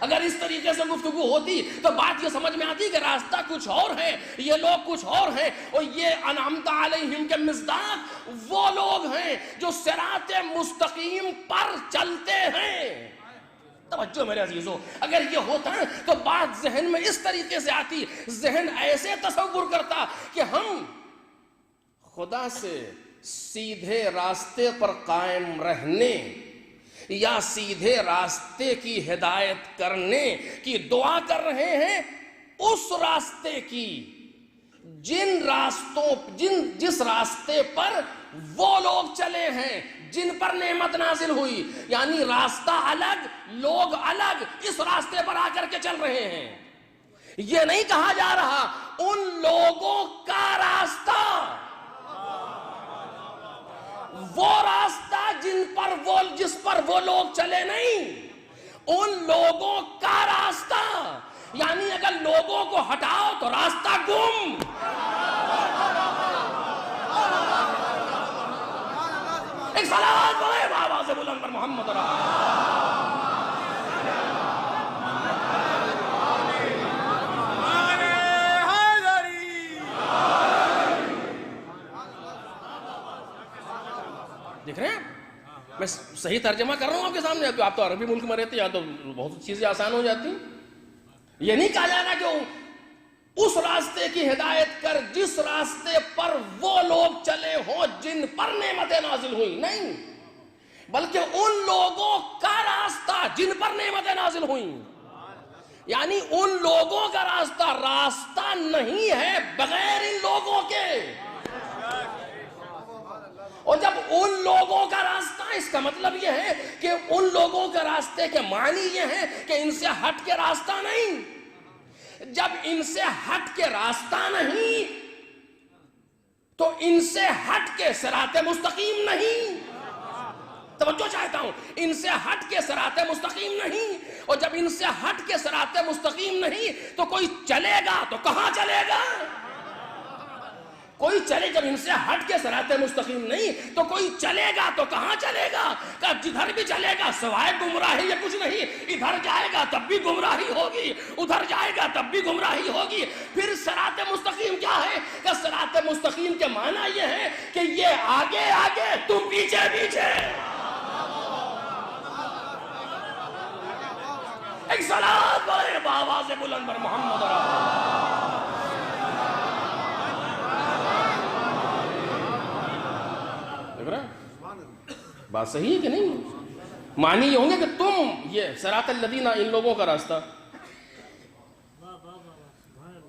اگر اس طریقے سے گفتگو ہوتی تو بات یہ سمجھ میں آتی کہ راستہ کچھ اور ہے، یہ لوگ کچھ اور ہیں، اور یہ انعمت علیہم کے مصداق وہ لوگ ہیں جو صراط مستقیم پر چلتے ہیں۔ توجہ میرے عزیزو، اگر یہ ہوتا تو بات ذہن میں اس طریقے سے آتی، ذہن ایسے تصور کرتا کہ ہم خدا سے سیدھے راستے پر قائم رہنے یا سیدھے راستے کی ہدایت کرنے کی دعا کر رہے ہیں، اس راستے کی جس راستے پر وہ لوگ چلے ہیں جن پر نعمت نازل ہوئی، یعنی راستہ الگ، لوگ الگ، اس راستے پر آ کر کے چل رہے ہیں۔ یہ نہیں کہا جا رہا ان لوگوں کا راستہ، وہ راستہ جس پر وہ لوگ چلے نہیں، ان لوگوں کا راستہ، یعنی اگر لوگوں کو ہٹاؤ تو راستہ گم۔ ایک صلوات پڑھیں بابا سے بلند پر محمد میں صحیح ترجمہ کر رہا ہوں آپ کے سامنے. آپ تو عربی ملک میں رہتے ہیں, یا تو بہت چیزیں آسان ہو جاتی. یہ نہیں کہا جا رہا کہ اس راستے کی ہدایت کر جس راستے پر وہ لوگ چلے ہوں جن پر نعمتیں نازل ہوئی, نہیں, بلکہ ان لوگوں کا راستہ جن پر نعمتیں نازل ہوئیں. یعنی ان لوگوں کا راستہ نہیں ہے بغیر ان لوگوں کے. اور جب ان لوگوں کا راستہ, اس کا مطلب یہ ہے کہ ان لوگوں کے راستے کے معنی یہ ہے کہ ان سے ہٹ کے راستہ نہیں. جب ان سے ہٹ کے راستہ نہیں تو ان سے ہٹ کے صراط مستقیم نہیں. توجہ چاہتا ہوں, ان سے ہٹ کے صراط مستقیم نہیں. اور جب ان سے ہٹ کے صراط مستقیم نہیں تو کوئی چلے گا تو کہاں چلے گا؟ کوئی چلے, جب ان سے ہٹ کے صراط مستقیم نہیں تو کوئی چلے گا تو کہاں چلے گا؟ کہ جدھر بھی چلے گا سوائے گمراہی یا کچھ نہیں. ادھر جائے گا تب بھی گمراہی ہوگی, ادھر جائے گا تب بھی گمراہی ہوگی. پھر صراط مستقیم کیا ہے؟ کہ صراط مستقیم کے معنی یہ ہے کہ یہ آگے آگے تم پیچھے پیچھے. ایک صلوات پڑھیں بآواز بلند پر محمد بات صحیح ہے کہ نہیں؟ معنی یہ ہوں گے کہ تم, یہ صراط الذین, ان لوگوں کا راستہ.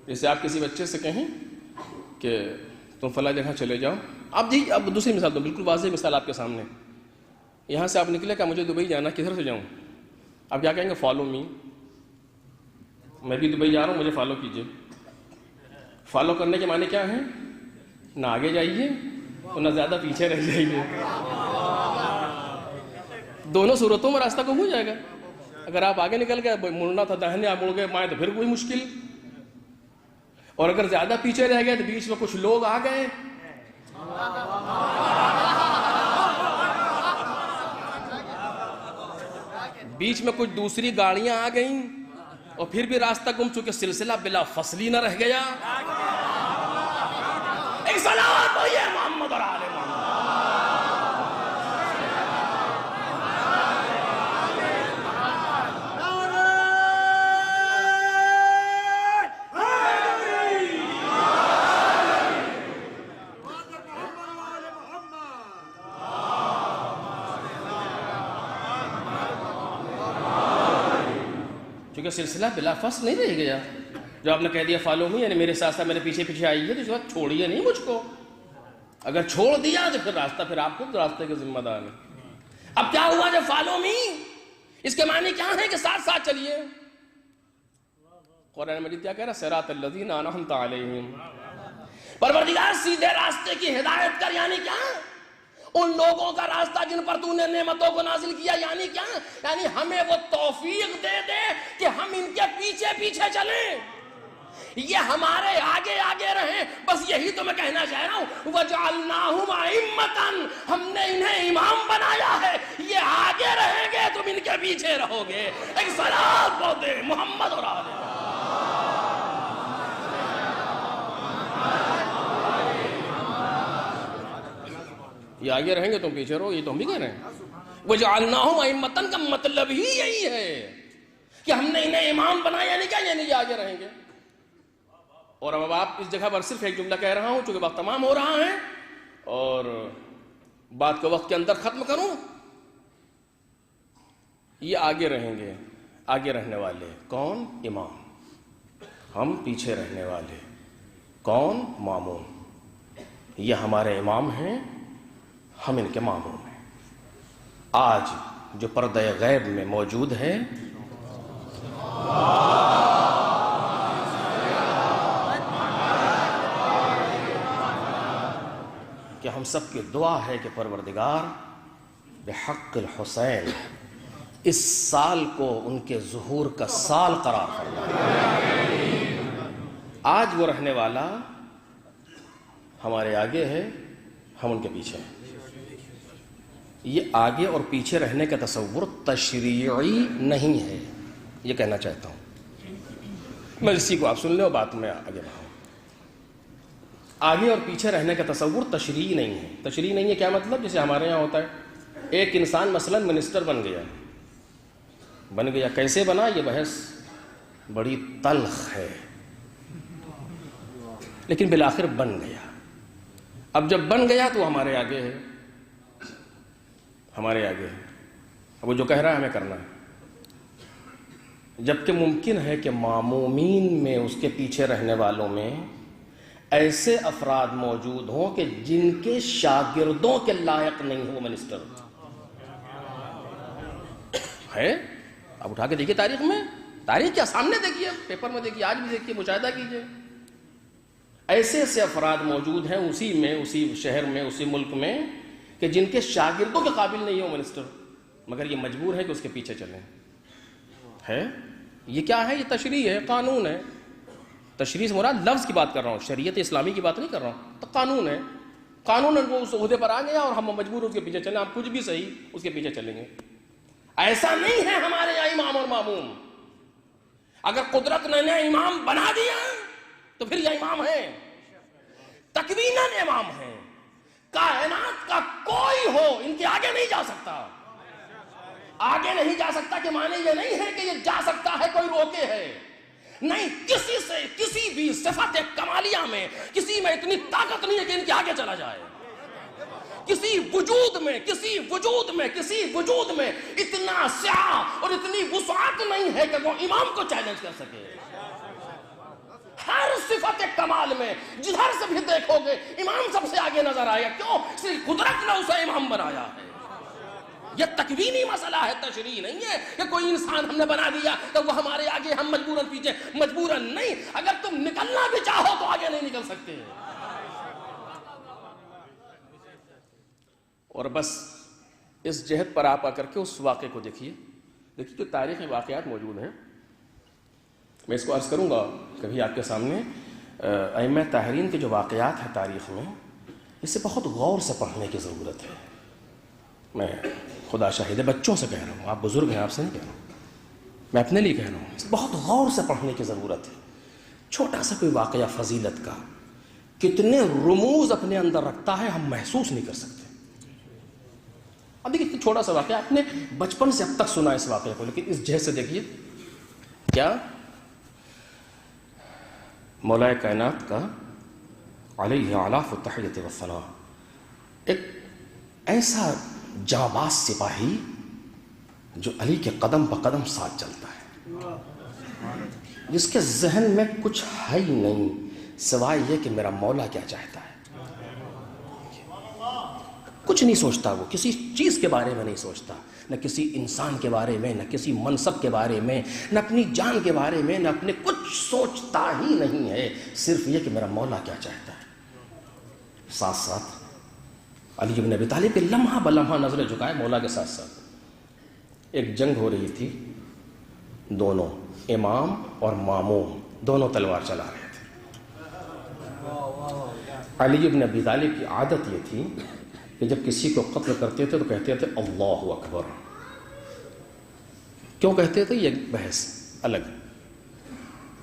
جیسے آپ کسی بچے سے کہیں کہ تم فلاں جگہ چلے جاؤ, اب دوسری مثال دو, بالکل واضح مثال آپ کے سامنے. یہاں سے آپ نکلے کہ مجھے دبئی جانا, کدھر سے جاؤں؟ آپ کیا کہیں گے؟ Follow me. میں بھی دبئی جا رہا ہوں, مجھے فالو کیجئے. فالو کرنے کے معنی کیا ہیں؟ نہ آگے جائیے اور نہ زیادہ پیچھے رہ جائیے. دونوں صورتوں میں راستہ گم ہو جائے گا. اگر آپ آگے نکل گئے, مڑنا تھا داہنے, آپ مڑ گئے بائیں, تو پھر کوئی مشکل. اور اگر زیادہ پیچھے رہ گئے تو بیچ میں کچھ لوگ آ گئے, بیچ میں کچھ دوسری گاڑیاں آ گئیں, اور پھر بھی راستہ گم, چونکہ سلسلہ بلا فصلی نہ رہ گیا. ایک صلوات پڑھیے محمد اور آل محمد. کیونکہ سلسلہ بلا فصل نہیں رہ گیا. جو آپ نے کہہ دیا فالو می, یعنی میرے ساتھ ساتھ میرے پیچھے پیچھے آئیے, تو اس وقت چھوڑیے نہیں مجھ کو. اگر چھوڑ دیا تو پھر راستہ, پھر آپ خود راستے کے ذمہ دار ہیں. اب کیا ہوا جب فالو می, اس کے معنی کیا ہے کہ ساتھ ساتھ چلیے. قرآن مجید کیا کہہ رہا؟ صراط الذین انعمت علیہم. پروردگار سیدھے راستے کی ہدایت کر, یعنی کیا؟ ان لوگوں کا راستہ جن پر تو نے نعمتوں کو نازل کیا. یعنی کیا؟ یعنی ہمیں وہ توفیق دے دے کہ ہم ان کے پیچھے پیچھے چلیں, یہ ہمارے آگے آگے رہیں. بس یہی تو میں کہنا چاہ رہا ہوں. وَجَعَلْنَاهُمْ أَئِمَّةً, ہم نے انہیں امام بنایا ہے, یہ آگے رہیں گے تم ان کے پیچھے رہو گے. ایک صلوات پڑھتے محمد اور آل محمد. یہ آگے رہیں گے تم پیچھے رہو, یہ تو ہم بھی کہہ رہے ہیں. وَجَعَلْنَاهُمْ أَئِمَّةً کا مطلب ہی یہی ہے کہ ہم نے انہیں امام بنایا. یعنی کیا؟ یعنی یہ آگے رہیں گے. اور اب آپ اس جگہ پر صرف ایک جملہ کہہ رہا ہوں, چونکہ وقت تمام ہو رہا ہے اور بات کو وقت کے اندر ختم کروں. یہ آگے رہیں گے, آگے رہنے والے کون؟ امام. ہم پیچھے رہنے والے کون؟ مامون. یہ ہمارے امام ہیں, ہم ان کے مامون ہیں. آج جو پردہ غیب میں موجود ہے, کہ ہم سب کی دعا ہے کہ پروردگار بحق الحسین اس سال کو ان کے ظہور کا سال قرار فرمائے. آج وہ رہنے والا ہمارے آگے ہے, ہم ان کے پیچھے ہیں. یہ آگے اور پیچھے رہنے کا تصور تشریعی نہیں ہے, یہ کہنا چاہتا ہوں. میں اسی کو آپ سن لیں اور بات میں آگے بڑھاؤں. آگے اور پیچھے رہنے کا تصور تشریعی نہیں ہے. تشریعی نہیں ہے کیا مطلب؟ جیسے ہمارے یہاں ہوتا ہے ایک انسان مثلا منسٹر بن گیا، کیسے بنا یہ بحث بڑی تلخ ہے، لیکن بالآخر بن گیا۔ اب جب بن گیا تو ہمارے آگے ہے، اب وہ جو کہہ رہا ہے ہمیں کرنا ہے، جبکہ ممکن ہے کہ مامومین میں، اس کے پیچھے رہنے والوں میں ایسے افراد موجود ہوں کہ جن کے شاگردوں کے لائق نہیں ہو منسٹر ہے۔ اب اٹھا کے دیکھیے تاریخ کیا سامنے دیکھیے، پیپر میں دیکھیے، آج بھی دیکھیے، مشاہدہ کیجیے، ایسے افراد موجود ہیں اسی شہر میں، اسی ملک میں، کہ جن کے شاگردوں کے قابل نہیں ہو منسٹر، مگر یہ مجبور ہے کہ اس کے پیچھے چلیں۔ ہے یہ کیا ہے؟ یہ تشریع ہے، قانون ہے۔ تشریع سے مراد لفظ کی بات کر رہا ہوں، شریعت اسلامی کی بات نہیں کر رہا ہوں، تو قانون ہے۔ قانون وہ اس عہدے پر آ گیا اور ہم مجبور اس کے پیچھے چلیں، آپ کچھ بھی صحیح اس کے پیچھے چلیں گے۔ ایسا نہیں ہے ہمارے یہاں امام اور ماموم، اگر قدرت نے امام بنا دیا تو پھر یہ امام ہے، تکویناً امام ہے، کائنات کا کوئی ہو ان کے آگے نہیں جا سکتا، آگے نہیں جا سکتا کہ معنی یہ نہیں ہے کہ یہ جا سکتا ہے کوئی روکے ہے، نہیں، کسی سے کسی بھی صفت کمالیہ میں کسی میں اتنی طاقت نہیں ہے کہ ان کے آگے چلا جائے، کسی وجود میں اتنا سعہ اور اتنی وسعت نہیں ہے کہ وہ امام کو چیلنج کر سکے۔ ہر صفت کمال میں جدھر سے بھی دیکھو گے امام سب سے آگے نظر آئے گا، کیوں؟ صرف قدرت نے اسے امام بنایا ہے۔ یہ تکوینی مسئلہ ہے، تشریع نہیں ہے کہ کوئی انسان ہم نے بنا دیا تو وہ ہمارے آگے، ہم مجبوراً پیچھے، مجبوراً نہیں، اگر تم نکلنا بھی چاہو تو آگے نہیں نکل سکتے۔ اور بس اس جہت پر آپ آ کر کے اس واقعے کو دیکھیے کہ تاریخی واقعات موجود ہیں۔ میں اس کو عرض کروں گا کبھی آپ کے سامنے، ائمہ طاہرین کے جو واقعات ہیں تاریخ میں، اسے بہت غور سے پڑھنے کی ضرورت ہے۔ میں خدا شاہد ہے، بچوں سے کہہ رہا ہوں، آپ بزرگ ہیں، آپ سے نہیں کہہ رہا ہوں، میں اپنے لیے کہہ رہا ہوں، اسے بہت غور سے پڑھنے کی ضرورت ہے۔ چھوٹا سا کوئی واقعہ فضیلت کا کتنے رموز اپنے اندر رکھتا ہے ہم محسوس نہیں کر سکتے۔ اب دیکھیے چھوٹا سا واقعہ، آپ نے بچپن سے اب تک سنا اس واقعے کو، لیکن اس جہت سے دیکھیے کیا مولا کائنات کا علیہ اعلاف التحیۃ والثناء ایک ایسا جانباز سپاہی جو علی کے قدم بہ قدم ساتھ چلتا ہے، جس کے ذہن میں کچھ ہے ہی نہیں سوائے یہ کہ میرا مولا کیا چاہتا ہے، کچھ نہیں سوچتا، وہ کسی چیز کے بارے میں نہیں سوچتا، نہ کسی انسان کے بارے میں، نہ کسی منصب کے بارے میں، نہ اپنی جان کے بارے میں، نہ اپنے کچھ سوچتا ہی نہیں ہے، صرف یہ کہ میرا مولا کیا چاہتا ہے۔ ساتھ ساتھ علی بن ابی طالب لمحہ بلمحہ نظریں جھکائے مولا کے ساتھ ساتھ۔ ایک جنگ ہو رہی تھی، دونوں امام اور ماموم دونوں تلوار چلا رہے تھے۔ علی بن ابی طالب کی عادت یہ تھی کہ جب کسی کو قتل کرتے تھے تو کہتے تھے اللہ اکبر۔ کیوں کہتے تھے یہ بحث الگ،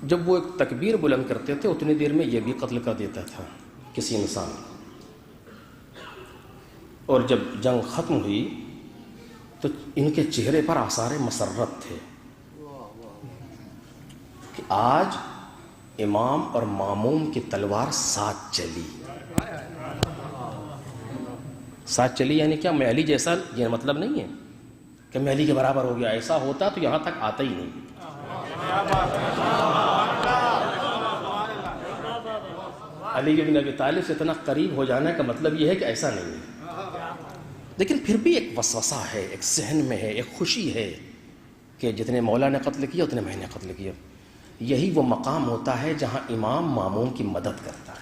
جب وہ ایک تکبیر بلند کرتے تھے اتنی دیر میں یہ بھی قتل کر دیتا تھا کسی انسان کو، اور جب جنگ ختم ہوئی تو ان کے چہرے پر آثار مسرت تھے کہ آج امام اور ماموم کی تلوار ساتھ چلی، یعنی کیا میں علی جیسا، یہ مطلب نہیں ہے کہ میں علی کے برابر ہو گیا، ایسا ہوتا تو یہاں تک آتا ہی نہیں۔ علی بن ابی طالب سے اتنا قریب ہو جانے کا مطلب یہ ہے کہ ایسا نہیں ہے، لیکن پھر بھی ایک وسوسہ ہے، ایک ذہن میں ہے، ایک خوشی ہے کہ جتنے مولا نے قتل کیا اتنے میں نے قتل کیا۔ یہی وہ مقام ہوتا ہے جہاں امام ماموم کی مدد کرتا ہے۔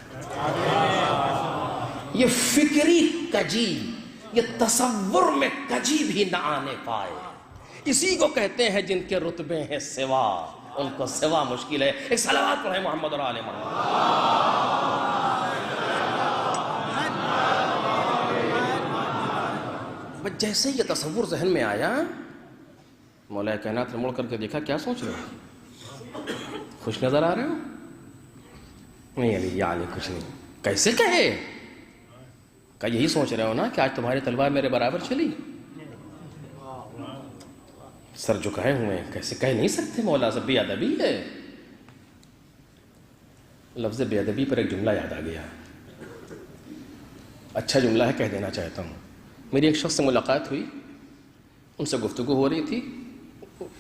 یہ فکری کجی، یہ تصور میں کجی بھی نہ آنے پائے، اسی کو کہتے ہیں جن کے رتبے ہیں سوا، ان کو سوا مشکل ہے۔ ایک صلوات پڑھیں محمد اور آل محمد۔ بس جیسے یہ تصور ذہن میں آیا، مولا کائنات نے مڑ کر کے دیکھا، کیا سوچ رہے ہو؟ خوش نظر آ رہے ہو؟ نہیں علی، یا علی کچھ نہیں۔ کیسے کہے؟ کہ یہی سوچ رہے ہو نا کہ آج تمہاری تلوار میرے برابر چلی؟ سر جھکائے ہوئے ہیں، کیسے کہہ نہیں سکتے مولا سے، بے ادبی ہے۔ لفظ بے ادبی پر ایک جملہ یاد آ گیا، اچھا جملہ ہے، کہہ دینا چاہتا ہوں۔ میری ایک شخص سے ملاقات ہوئی، ان سے گفتگو ہو رہی تھی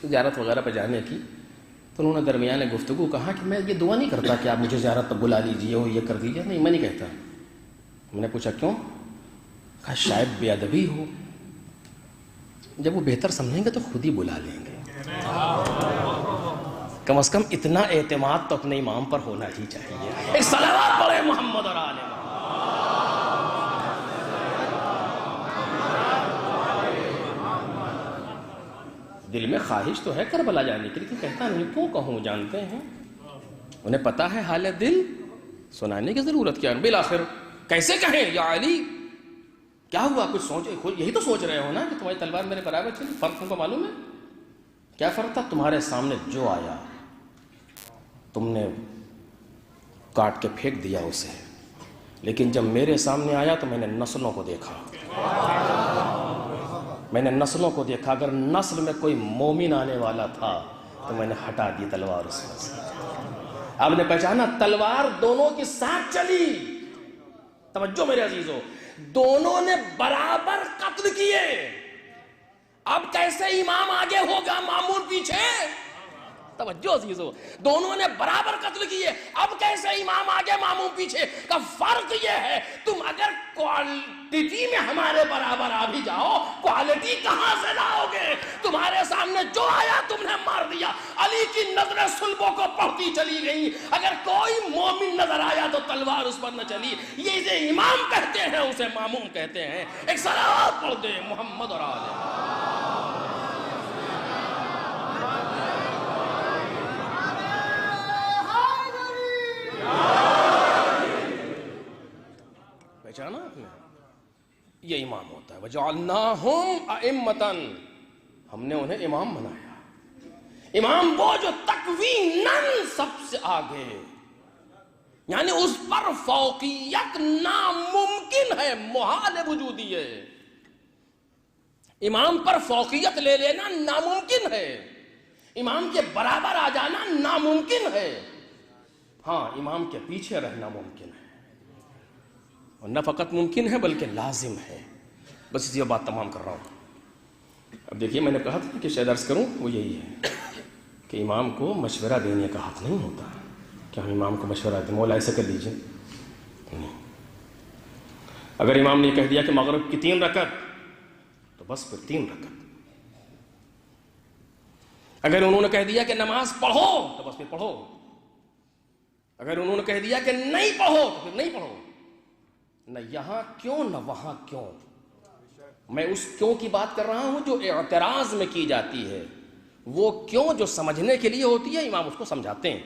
زیارت وغیرہ پہ جانے کی، تو انہوں نے درمیان گفتگو کہا کہ میں یہ دعا نہیں کرتا کہ آپ مجھے زیارت پر بلا لیجیے اور یہ کر دیجیے، نہیں میں نہیں کہتا۔ میں نے پوچھا کیوں؟ کہا شاید بے ادبی ہو، جب وہ بہتر سمجھیں گے تو خود ہی بلا لیں گے۔ کم از کم اتنا اعتماد تو اپنے امام پر ہونا ہی چاہیے۔ ایک صلوات پڑھے محمد اور آل محمد۔ دل میں خواہش تو ہے کربلا جانے کی، لیکن کہتا نہیں کیوں کہوں، جانتے ہیں انہیں پتا ہے حال دل، سنانے کی ضرورت کیا ہے۔ بالآخر کیسے کہیں یا علی کیا ہوا، کچھ سوچے، یہی تو سوچ رہے ہو نا کہ تمہاری تلوار میرے برابر چلی، فرق تم کو معلوم ہے کیا فرق تھا؟ تمہارے سامنے جو آیا تم نے کاٹ کے پھینک دیا اسے، لیکن جب میرے سامنے آیا تو میں نے نسلوں کو دیکھا، میں نے نسلوں کو دیکھا، اگر نسل میں کوئی مومن آنے والا تھا تو میں نے ہٹا دی تلوار اس میں سے۔ آپ نے پہچانا تلوار دونوں کی ساتھ چلی، توجہ میرے عزیزو، دونوں نے برابر قتل کیے۔ اب کیسے امام آگے ہوگا مامون پیچھے؟ توجہ عزیزو، دونوں نے برابر قتل کیے، اب کیسے امام آگے مامون پیچھے؟ کا فرق یہ ہے تم اگر کوالٹی میں ہمارے برابر آ بھی جاؤ، کوالٹی کہاں سے لاؤ گے؟ تمہارے سامنے جو آیا تم نے مار دیا، علی کی نظریں صلبوں کو پڑھتی چلی گئی، اگر کوئی مومن نظر آیا تو تلوار اس پر نہ چلی۔ یہ جو امام کہتے ہیں اسے مامون کہتے ہیں۔ ایک صلوات پڑھ دے محمد اور آل محمد۔ پہچانا آپ نے؟ یہ امام ہوتا ہے۔ وَجَعَلْنَاهُمْ أَئِمَّةً، ہم نے انہیں امام بنایا۔ امام وہ جو تکویناً سب سے آگے، یعنی اس پر فوقیت ناممکن ہے، محال وجودی ہے۔ امام پر فوقیت لے لینا ناممکن ہے، امام کے برابر آ جانا ناممکن ہے، ہاں امام کے پیچھے رہنا ممکن ہے، اور نہ فقط ممکن ہے بلکہ لازم ہے۔ بس اسی بات تمام کر رہا ہوں۔ اب دیکھیے میں نے کہا تھا کہ شاید عرض کروں، وہ یہی ہے کہ امام کو مشورہ دینے کا حق نہیں ہوتا کہ ہم امام کو مشورہ دیں، مولا ایسے کر لیجیے، نہیں۔ اگر امام نے کہہ دیا کہ مغرب کی 3 رکعت تو بس پھر 3 رکعت، اگر انہوں نے کہہ دیا کہ نماز پڑھو تو بس پھر پڑھو، اگر انہوں نے کہہ دیا کہ نہیں پڑھو تو پھر نہیں پڑھو، نہ یہاں کیوں نہ وہاں کیوں۔ میں اس کیوں کی بات کر رہا ہوں جو اعتراض میں کی جاتی ہے، وہ کیوں جو سمجھنے کے لیے ہوتی ہے امام اس کو سمجھاتے ہیں۔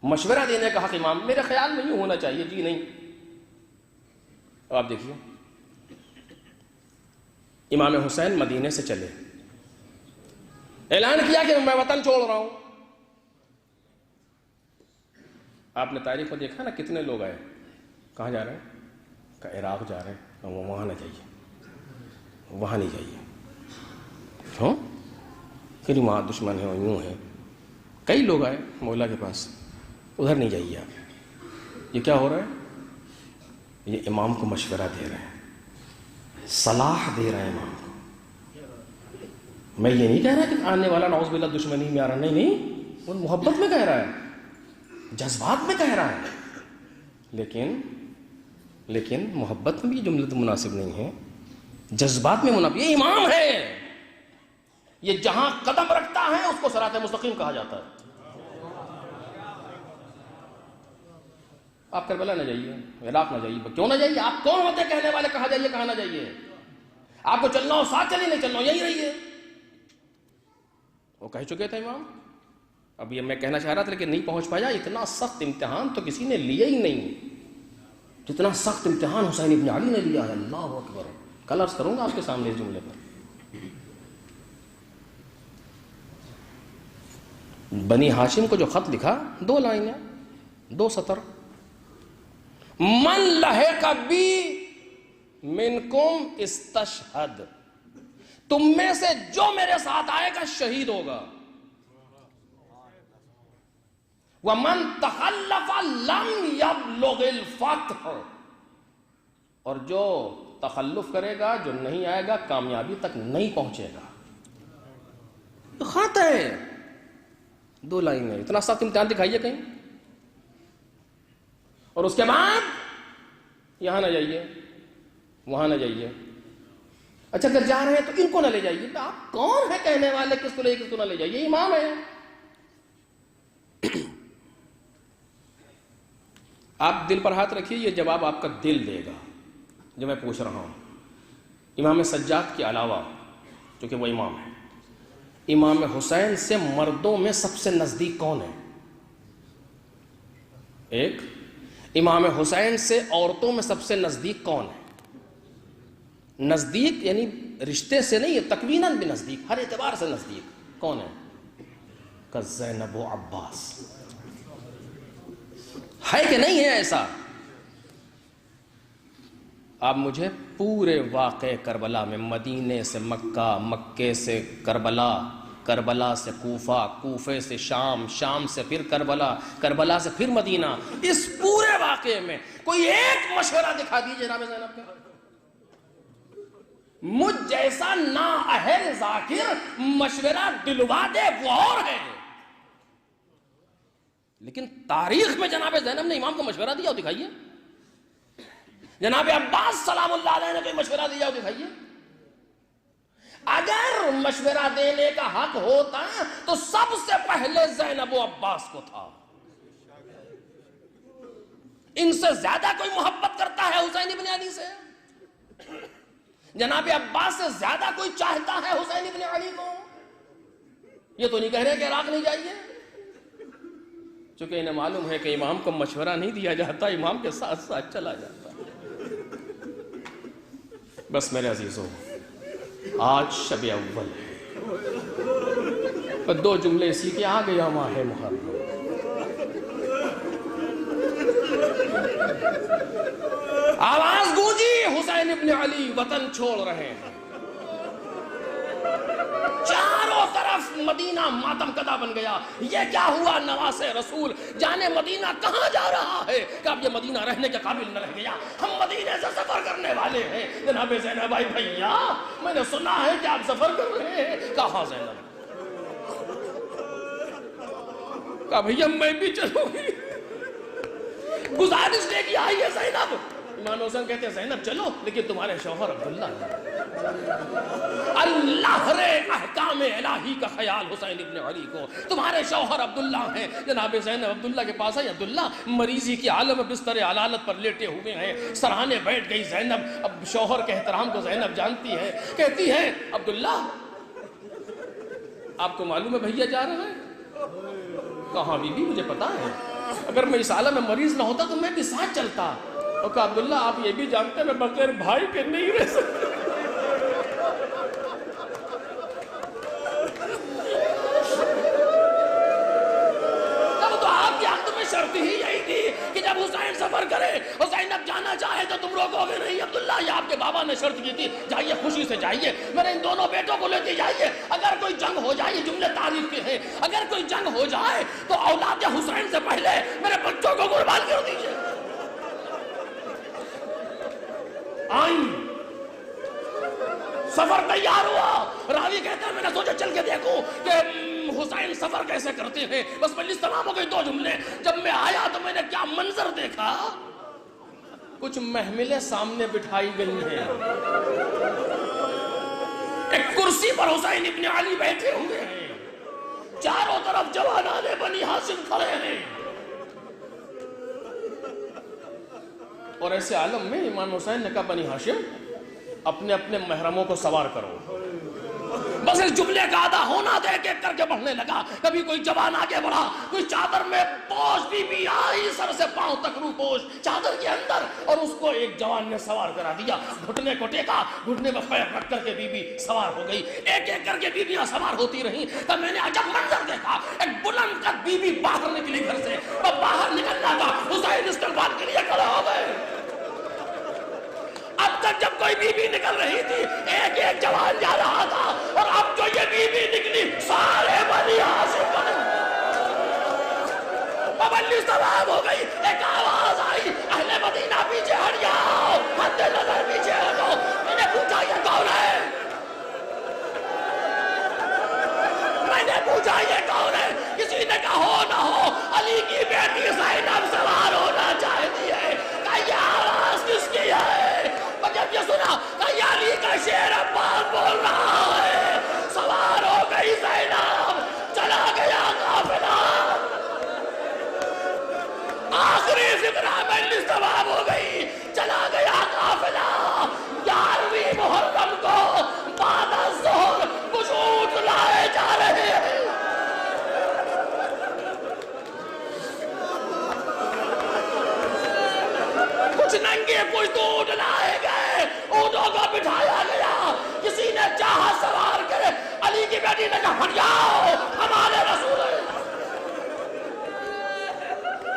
مشورہ دینے کا حق امام میرے خیال میں یوں ہونا چاہیے، جی نہیں۔ اب آپ دیکھیے امام حسین مدینے سے چلے، اعلان کیا کہ میں وطن چھوڑ رہا ہوں۔ آپ نے تاریخ میں دیکھا نا کتنے لوگ آئے، کہاں جا رہے ہیں؟ کہ عراق جا رہے ہیں، وہاں نہ جائیے، وہاں نہیں جائیے، ہاں پھر وہاں دشمن ہیں، یوں ہیں۔ کئی لوگ آئے مولا کے پاس، ادھر نہیں جائیے آپ۔ یہ کیا ہو رہا ہے؟ یہ امام کو مشورہ دے رہے ہیں، صلاح دے رہے ہیں امام کو۔ میں یہ نہیں کہہ رہا کہ آنے والا نعوذ باللہ دشمنی میں آ رہا، نہیں، وہ محبت میں کہہ رہا ہے، جذبات میں کہہ رہا ہے، لیکن محبت میں بھی جملہ مناسب نہیں ہے، جذبات میں مناسب۔ یہ امام ہے، یہ جہاں قدم رکھتا ہے اس کو صراط مستقیم کہا جاتا ہے۔ آپ کربلا نہ جائیے، عراق نہ جائیے، کیوں نہ جائیے؟ آپ کون ہوتے کہنے والے کہاں جائیے کہاں نہ جائیے؟ آپ کو چلنا ہو ساتھ چلیے، نہیں چلنا ہو یہی رہیے۔ وہ کہہ چکے تھے امام۔ اب یہ میں کہنا چاہ رہا تھا لیکن نہیں پہنچ پایا، اتنا سخت امتحان تو کسی نے لیا ہی نہیں جتنا سخت امتحان حسین ابن علی نے لیا ہے۔ اللہ اکبر، کل عرض کروں گا آپ کے سامنے اس جملے پر۔ بنی ہاشم کو جو خط لکھا، 2 لائنیں، 2 سطر، من لحق بی منکم استشہد، تم میں سے جو میرے ساتھ آئے گا شہید ہوگا. وَمَن تَخَلَّفَ لَمْ يَبْلُغِ الْفَتْحَ، اور جو تخلف کرے گا، جو نہیں آئے گا، کامیابی تک نہیں پہنچے گا. خط ہے 2 لائن ہے، اتنا سخت امتحان دکھائیے کہیں. اور اس کے بعد یہاں نہ جائیے، وہاں نہ جائیے. اچھا اگر جا رہے ہیں تو ان کو نہ لے جائیے. آپ کون ہے کہنے والے کس کو لے کس کو نہ لے جائیے؟ امام ہے. آپ دل پر ہاتھ رکھیے، یہ جواب آپ کا دل دے گا جو میں پوچھ رہا ہوں. امام سجاد کے علاوہ، چونکہ وہ امام ہے، امام حسین سے مردوں میں سب سے نزدیک کون ہے؟ ایک. امام حسین سے عورتوں میں سب سے نزدیک کون ہے؟ نزدیک یعنی رشتے سے نہیں، تکویناً بھی نزدیک، ہر اعتبار سے نزدیک کون ہے؟ کہ زینب و عباس. ہے کہ نہیں ہے ایسا؟ آپ مجھے پورے واقع کربلا میں، مدینے سے مکہ، مکے سے کربلا، کربلا سے کوفہ، کوفے سے شام، شام سے پھر کربلا، کربلا سے پھر مدینہ، اس پورے واقعے میں کوئی ایک مشورہ دکھا دیجئے جناب زینب کا. مجھ جیسا نااہل ذاکر مشورہ دلوا دے وہ اور ہے، لیکن تاریخ میں جناب زینب نے امام کو مشورہ دیا ہو دکھائیے. جناب عباس سلام اللہ علیہ نے کوئی مشورہ دیا ہو دکھائیے. اگر مشورہ دینے کا حق ہوتا تو سب سے پہلے زینب و عباس کو تھا. ان سے زیادہ کوئی محبت کرتا ہے حسین ابن علی سے؟ جناب عباس سے زیادہ کوئی چاہتا ہے حسین ابن علی کو؟ یہ تو نہیں کہہ رہے کہ عراق نہیں جائیے، چونکہ انہیں معلوم ہے کہ امام کو مشورہ نہیں دیا جاتا، امام کے ساتھ ساتھ چلا جاتا. بس میرے عزیزوں، آج شب اول ہے، 2 جملے اسی کے آ گیا ماہ محرم. آواز گونجی، حسین ابن علی وطن چھوڑ رہے ہیں. چاروں طرف مدینہ ماتم کدا بن گیا. یہ کیا ہوا نواز رسول؟ جانے مدینہ کہاں جا رہا ہے کہ اب یہ مدینہ رہنے کے قابل نہ رہ گیا، ہم مدینے سے سفر کرنے والے ہیں. جناب زینب بھائی بھیا میں نے سنا ہے کہ آپ سفر کر رہے ہیں. کہاں زینب؟ کہا بھیا میں بھی چلوں گی. گزارش لے کے آئی ہے زینب. امام حسین کہتے ہیں زینب چلو، لیکن تمہارے شوہر عبداللہ ہیں. اللہ رے احکام الہی کا خیال حسین ابن علی کو، تمہارے شوہر عبداللہ ہیں. جناب زینب عبداللہ کے پاس آئی. عبداللہ مریضی کی عالم بستر علالت پر لیٹے ہوئے ہیں. سرہانے بیٹھ گئی زینب. اب شوہر کے احترام کو زینب جانتی ہے، کہتی ہے عبداللہ آپ کو معلوم ہے بھیا جا رہا ہے؟ کہاں بی بی مجھے پتا ہے، اگر میں اس عالم میں مریض نہ ہوتا تو میں بھی ساتھ چلتا. اور کہا عبداللہ آپ یہ بھی جانتے ہیں میں بغیر بھائی کے نہیں رہ سکتا. شرط ہی یہی تھی کہ جب حسین سفر کرے، حسین اب جانا چاہے تو تم روکو گے نہیں. عبداللہ یہ آپ کے بابا نے شرط کی تھی، جائیے خوشی سے جائیے، میرے ان دونوں بیٹوں کو لیتے جائیے. اگر کوئی جنگ ہو جائے، جملے تعریف کے ہیں، اگر کوئی جنگ ہو جائے تو اولاد حسین سے پہلے میرے بچوں کو قربان کر دیجیے. آئیں سفر تیار ہوا. راوی کہتا ہے میں نے سوچا چل کے دیکھوں کہ حسین سفر کیسے کرتے ہیں. بس مجلس تمام ہو گئی. 2 جملے. جب میں آیا تو میں نے کیا منظر دیکھا. کچھ محملیں سامنے بٹھائی گئی ہیں، ایک کرسی پر حسین ابن علی بیٹھے ہوئے ہیں، چاروں طرف جوانان بنی ہاشم کھڑے ہیں. اور ایسے عالم میں امام حسین نے کہا بنی ہاشم اپنے اپنے محرموں کو سوار کرو. بس اس جملے کا آدھا ہونا دے کے کر کے بڑھنے لگا. کبھی کوئی جوان آگے بڑھا، کوئی چادر میں پوش بی بی آئی سر سے پاؤں تک رو پوش چادر کے اندر، اور اس کو ایک جوان نے سوار کرا دیا. گھٹنے کو ٹیکا، گھٹنے پر پیر رکھ کر کے بی بی سوار ہو گئی. ایک ایک کر کے بیویاں سوار ہوتی رہیں. تب میں نے عجب منظر دیکھا. ایک بلند قد بی بی باہر نکلی گھر سے. وہ باہر نکلنا تھا، حسین استقبال کے لیے کھڑے ہو گئے. اب تک جب کوئی بی بی نکل رہی تھی، ایک ایک جوان جا رہا تھا. تمام ہو گئی. ایک آواز آئی, اہل مدینہ پیچھے ہٹ جاؤ, حد نظر پیچھے ہٹو. میں نے پوچھا یہ کون ہے؟ میں نے پوچھا یہ کون ہے؟ کسی نے کہا ہو نہ ہو علی کی بیٹی زینب سوار ہونا چاہتی ہے. کہ یہ آواز کس کی ہے؟ اور جب یہ سنا کہ یہ علی کا شیر عباس بول رہا ہے, سوار ہو گئی زینب, چلا گیا قافلہ. آخری فکرہ مجلس تمام ہو گئی, چلا گیا قافلہ. 11ویں محرم کو بعد الظہر کچھ اونٹ لائے جا رہے ہیں. کچھ ننگے کچھ اونٹ لائے گئے, اونٹوں کو بٹھایا گیا. کسی نے چاہا سوار کرے, علی کی بیٹی نے کہا ہٹ جاؤ ہمارے رسول ہے,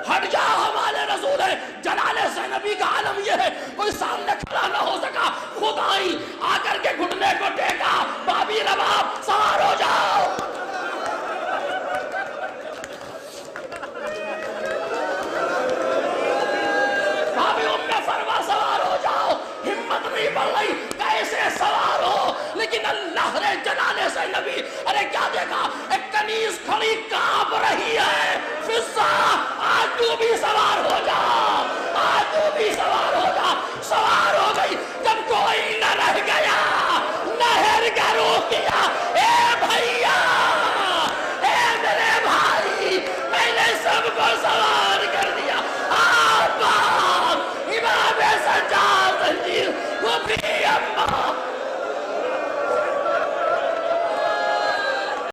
ہٹ جاؤ ہمارے رسول ہے. جلال زینبی کا عالم یہ ہے, کوئی سامنے کھڑا نہ ہو سکا. خود آئی, آ کر کے گھٹنے کو ٹیکا, بابی رباب سوار ہو جاؤ. بابی ام فرما سوار ہو جاؤ. ہمت نہیں بڑھ رہی, کیسے سوار ہو؟ لیکن اللہ نے جلال زینبی, ارے کیا دیکھا, ایک کنیز کھڑی کانپ رہی ہے.